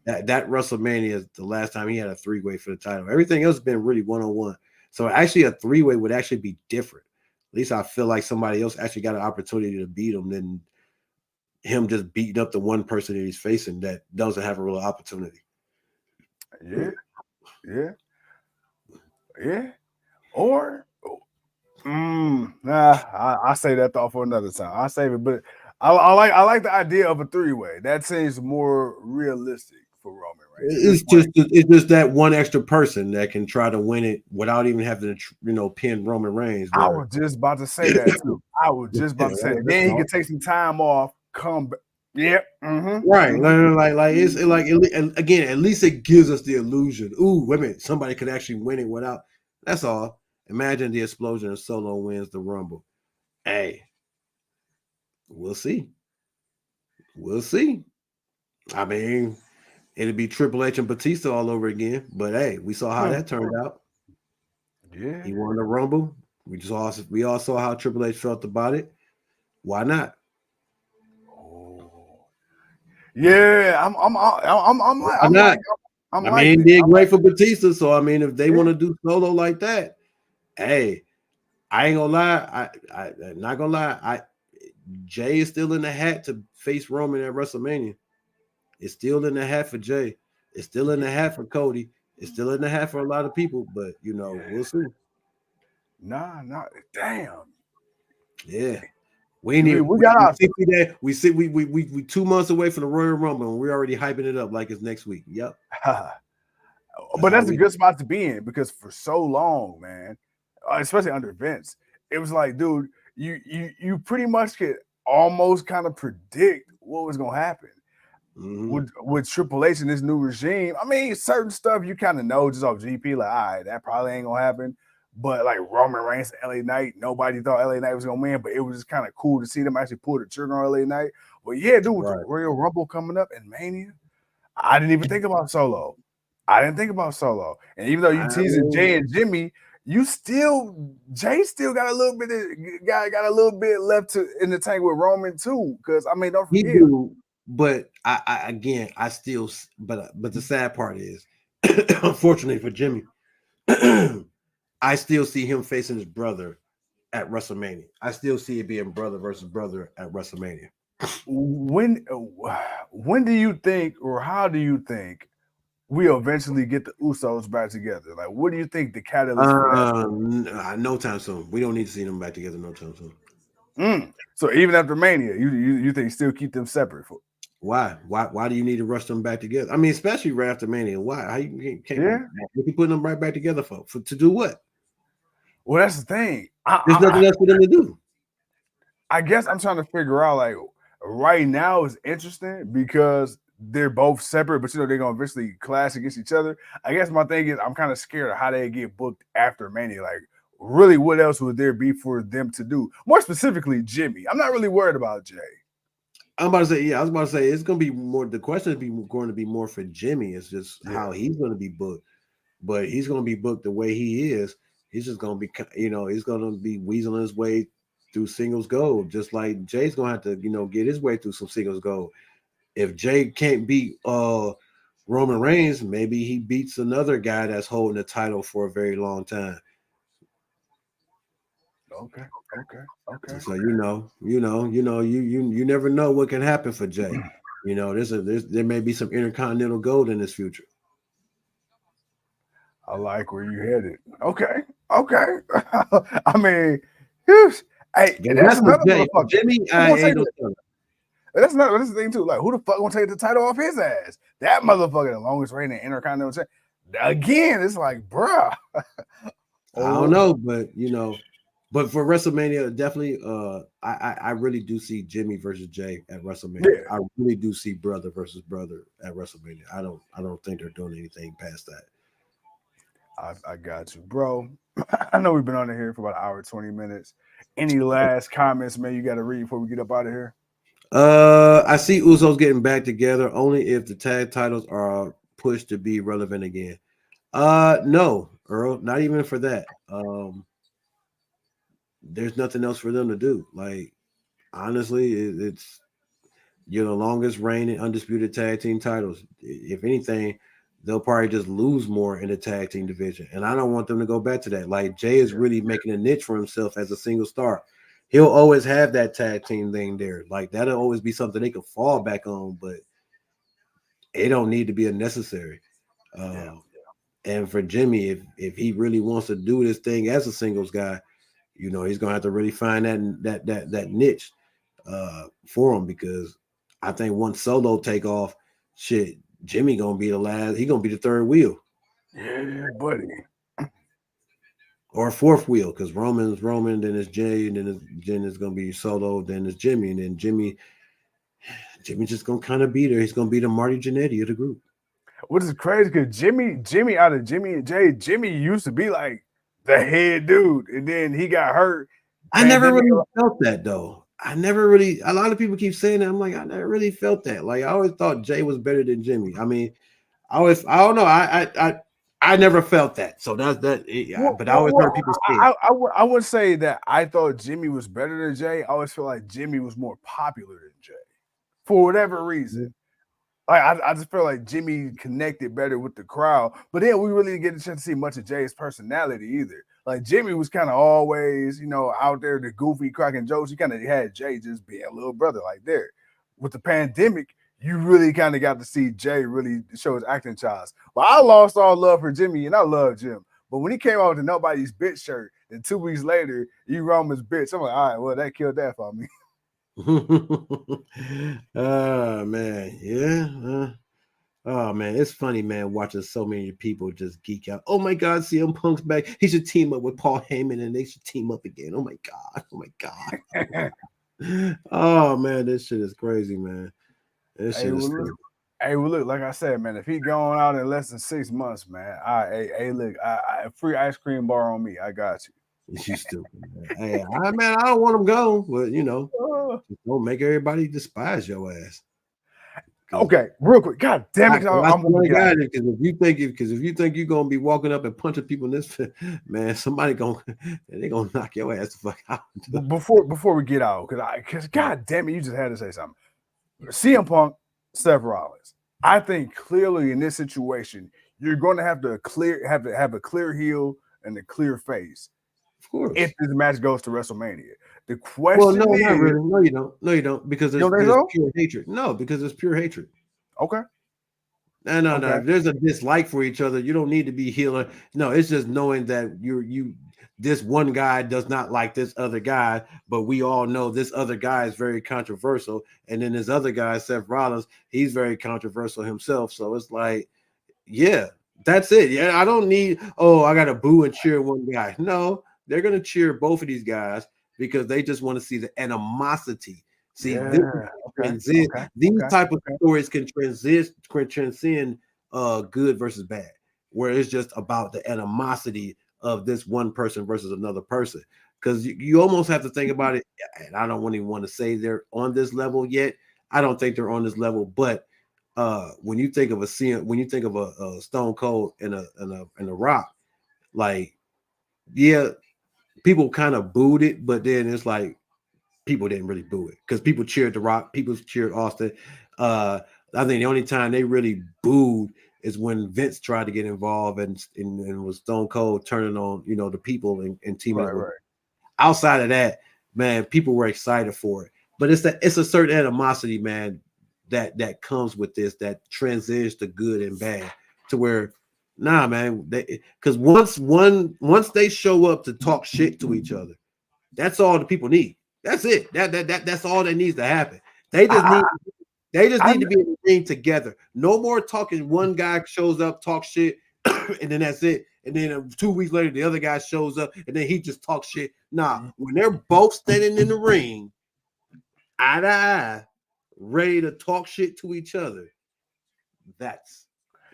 That WrestleMania is the last time he had a 3-way for the title. Everything else has been really 1-on-1. So actually a 3-way would actually be different. At least I feel like somebody else actually got an opportunity to beat him than him just beating up the one person that he's facing that doesn't have a real opportunity. Yeah. Or I say that thought for another time. I'll save it, but I like the idea of a 3-way. That seems more realistic for Roman Reigns. It's just that one extra person that can try to win it without even having to pin Roman Reigns. I was just about to say that too. I was just about to say that. Then he could take some time off, come back. Yeah, right. And again, at least it gives us the illusion. Ooh, wait a minute, somebody could actually win it without. That's all. Imagine the explosion of Solo wins the Rumble. Hey, we'll see. I mean, it'd be Triple H and Batista all over again. But hey, we saw how that turned out. Yeah, he won the Rumble. We all saw how Triple H felt about it. Why not? Yeah, he did great for Batista. So I mean, if they want to do Solo like that, hey, I ain't gonna lie. I'm not gonna lie. Jay is still in the hat to face Roman at WrestleMania. It's still in the hat for Jay. It's still in the hat for Cody. It's still in the hat for a lot of people. But we'll see. Damn. Yeah. We 2 months away from the Royal Rumble, and we're already hyping it up like it's next week. Yep. But that's a good spot to be in because for so long, man, especially under Vince, it was like, dude, you pretty much could almost kind of predict what was gonna happen with Triple H and this new regime. I mean, certain stuff you kind of know just off GP, like, all right, that probably ain't gonna happen. But like Roman Reigns and LA Knight, nobody thought LA Knight was gonna win, but it was just kind of cool to see them actually pull the trigger on LA Knight. But yeah, dude, with the Royal Rumble coming up in Mania, I didn't even think about Solo. And even though you teasing Jay and Jimmy, Jay still got a little bit left in the tank with Roman too. Because I mean, don't forget. But but the sad part is, unfortunately for Jimmy, I still see him facing his brother at WrestleMania. I still see it being brother versus brother at WrestleMania. When do you think, or how do you think we'll eventually get the Usos back together? Like, what do you think the catalyst for that? No time soon. We don't need to see them back together no time soon. So even after Mania, you think still keep them separate? Why do you need to rush them back together? I mean, especially right after Mania. Why? How you can't put them right back together for to do what? Well, that's the thing. There's nothing else for them to do. I guess I'm trying to figure out, like, right now is interesting because they're both separate, but they're gonna eventually clash against each other. I guess my thing is I'm kind of scared of how they get booked after Mania. Like, really, what else would there be for them to do? More specifically, Jimmy. I'm not really worried about Jay. I was about to say it's going to be more. The question is going to be more for Jimmy. It's just how he's going to be booked, but he's going to be booked the way he is. He's just going to be, he's going to be weaseling his way through singles gold, just like Jay's going to have to, get his way through some singles gold. If Jay can't beat Roman Reigns, maybe he beats another guy that's holding the title for a very long time. Okay. So you never know what can happen for Jay. There may be some intercontinental gold in his future. I like where you headed. Okay. I mean, hey, that's another motherfucker. Jimmy, that's the thing too. Like, who the fuck gonna take the title off his ass? That motherfucker, the longest reigning intercontinental champ. Again, it's like, bruh. I don't know, but but for WrestleMania, definitely, I really do see Jimmy versus Jay at WrestleMania. Yeah. I really do see brother versus brother at WrestleMania. I don't think they're doing anything past that. I got you, bro. I know we've been on here for about an hour, 20 minutes. Any last comments, man, you got to read before we get up out of here? I see Usos getting back together only if the tag titles are pushed to be relevant again. No, Earl, not even for that. there's nothing else for them to do. Like, honestly, it's you're the longest reigning undisputed tag team titles. If anything, they'll probably just lose more in the tag team division. And I don't want them to go back to that. Like, Jay is really making a niche for himself as a single star. He'll always have that tag team thing there. Like, that'll always be something they can fall back on, but it don't need to be unnecessary. And for Jimmy, if he really wants to do this thing as a singles guy, you know, he's gonna have to really find that niche for him, because I think once Solo take off, shit, Jimmy gonna be the last. He gonna be the third wheel. Yeah, buddy. Or fourth wheel, because Roman, then it's Jay, and then it's gonna be Solo, then it's Jimmy, and then Jimmy just gonna kind of be there. He's gonna be the Marty Jannetty of the group. What is crazy, because Jimmy out of Jimmy and Jay, Jimmy used to be like the head dude, and then he got hurt. I never really felt that though. A lot of people keep saying that. I'm like, I never really felt that. Like, I always thought Jay was better than Jimmy. I mean, I don't know. I never felt that. So that's that. But I always heard people say I would say that I thought Jimmy was better than Jay. I always feel like Jimmy was more popular than Jay for whatever reason. Like, I just feel like Jimmy connected better with the crowd. But then we really didn't get a chance to see much of Jay's personality either. Like, Jimmy was kind of always, you know, out there, the goofy, cracking jokes. You kind of had Jay just being a little brother like there. With the pandemic, you really kind of got to see Jay really show his acting chops. But I lost all love for Jimmy, and I love Jim. But when he came out with the Nobody's Bitch shirt, and 2 weeks later, you Roman's bitch, I'm like, all right, well, that killed that for me. Oh man, yeah. Oh man, it's funny, man, watching so many people just geek out. Oh my God, CM Punk's back. He should team up with Paul Heyman, and they should team up again. Oh my God. Oh man, this shit is crazy, man. This shit is crazy. Hey, well, look, like I said, man, if he going out in less than 6 months, man, look, free ice cream bar on me. I got you. You stupid, man. Hey, I don't want him gone, but you know, don't make everybody despise your ass. Okay, real quick. God damn it! I'm gonna get out. Because if you think you're gonna be walking up and punching people in this, man, somebody they gonna knock your ass the fuck out. Before we get out, because God damn it, you just had to say something. CM Punk, Seth Rollins. I think clearly in this situation, you're going to have a clear heel and a clear face. Of course. If this match goes to WrestleMania. The question not really. No, you don't. No, you don't. Because there's pure hatred. No, because it's pure hatred. Okay. No. If there's a dislike for each other, you don't need to be healer. No, it's just knowing that this one guy does not like this other guy, but we all know this other guy is very controversial. And then this other guy, Seth Rollins, he's very controversial himself. So it's like, yeah, that's it. Yeah, I don't need, I got to boo and cheer one guy. No, they're going to cheer both of these guys because they just want to see the animosity. See, these type of stories can transcend good versus bad, where it's just about the animosity of this one person versus another person. Because you almost have to think about it, and I don't even want to say they're on this level yet. I don't think they're on this level, but when you think of a Stone Cold and a Rock, like, yeah, people kind of booed it, but then it's like people didn't really boo it because people cheered The Rock, people cheered Austin. I think the only time they really booed is when Vince tried to get involved and was Stone Cold turning on the people and teaming up. Right. Outside of that, man, people were excited for it, but it's a certain animosity, man, that comes with this that transcends to good and bad to where. Nah, man, because once they show up to talk shit to each other, that's all the people need. That's it. That's all that needs to happen. They just need to be in the ring together. No more talking. One guy shows up, talks shit, and then that's it. And then 2 weeks later, the other guy shows up, and then he just talks shit. Nah, when they're both standing in the ring, eye to eye, ready to talk shit to each other, that's.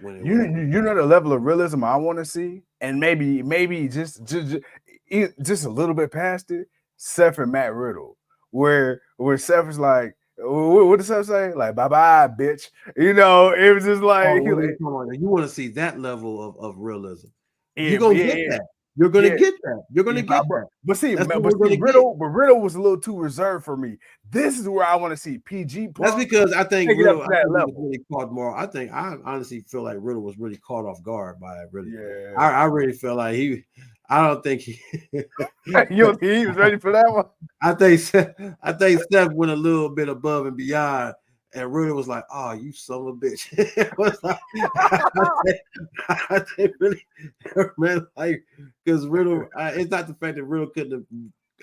You know the level of realism I want to see, and maybe just a little bit past it. Seth and Matt Riddle, where Seth is like, what does Seth say? Like, bye bye, bitch. It was just like you want to see that level of realism. You're gonna get that. You're gonna get that. You're gonna get that. But see, That's what but we're see, gonna get. Riddle was a little too reserved for me. This is where I want to see PG Punk. That's because I think take it up Riddle to that was level. really caught more. I honestly feel like Riddle was really caught off guard by it. Really, Yeah. I really feel like he. I don't think he. You don't think he was ready for that one? I think Seth went a little bit above and beyond, and Riddle was like, "Oh, you son of a bitch!" It was like, I think really, man, like because Riddle. It's not the fact that Riddle couldn't have.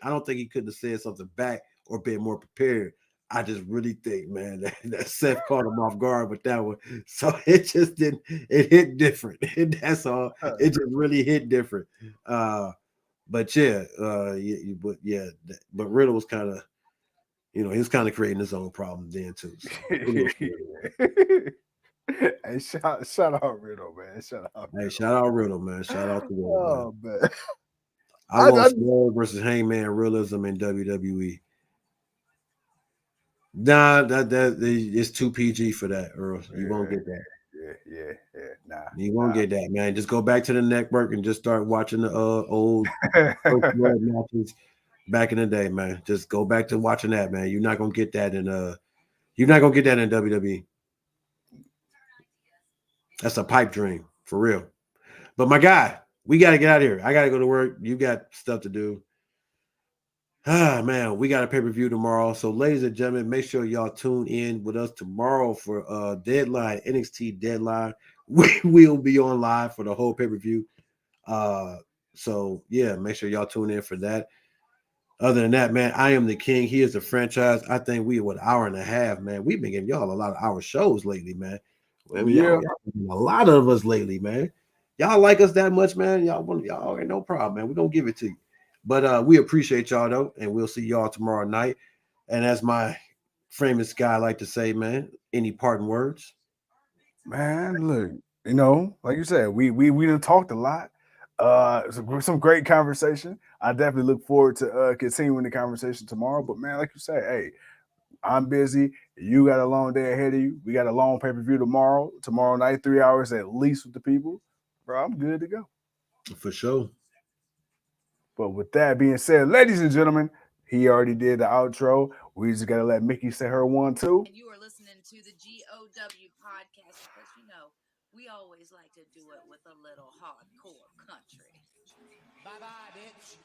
I don't think he couldn't have said something back or been more prepared. I just really think, man, that Seth caught him off guard with that one. So it just didn't. It hit different. That's all. It just really hit different. But yeah, but Riddle was kind of, he was kind of creating his own problem then too. So, hey, shout out Riddle, man. Shout out. Hey, shout out Riddle, man. Shout out to Riddle. Oh man. I want Swerve versus Hangman Realism in WWE. Nah, that it's too PG for that, Earl. You won't get that. Yeah. Nah. You won't get that, man. Just go back to the network and just start watching the old matches back in the day, man. Just go back to watching that, man. You're not gonna get that in WWE. That's a pipe dream for real. But my guy, we gotta get out of here. I gotta go to work. You got stuff to do. Ah, man, we got a pay-per-view tomorrow. So, ladies and gentlemen, make sure y'all tune in with us tomorrow for Deadline, NXT Deadline. We will be on live for the whole pay-per-view. So, yeah, make sure y'all tune in for that. Other than that, man, I am the king. He is the franchise. I think we were an hour and a half, man. We've been giving y'all a lot of hour shows lately, man. Y'all a lot of us lately, man. Y'all like us that much, man. Y'all ain't no problem, man. We're gonna give it to you. But we appreciate y'all though, and we'll see y'all tomorrow night. And as my famous guy like to say, man, any parting words? Man, look, like you said, we done talked a lot. Some great conversation. I definitely look forward to continuing the conversation tomorrow. But man, like you say, hey, I'm busy. You got a long day ahead of you. We got a long pay-per-view tomorrow night, 3 hours at least with the people. Bro, I'm good to go. For sure. But with that being said, ladies and gentlemen, he already did the outro. We just gotta let Mickey say her 1, 2. And you are listening to the GOW podcast because we always like to do it with a little hardcore country. Bye-bye, bitch.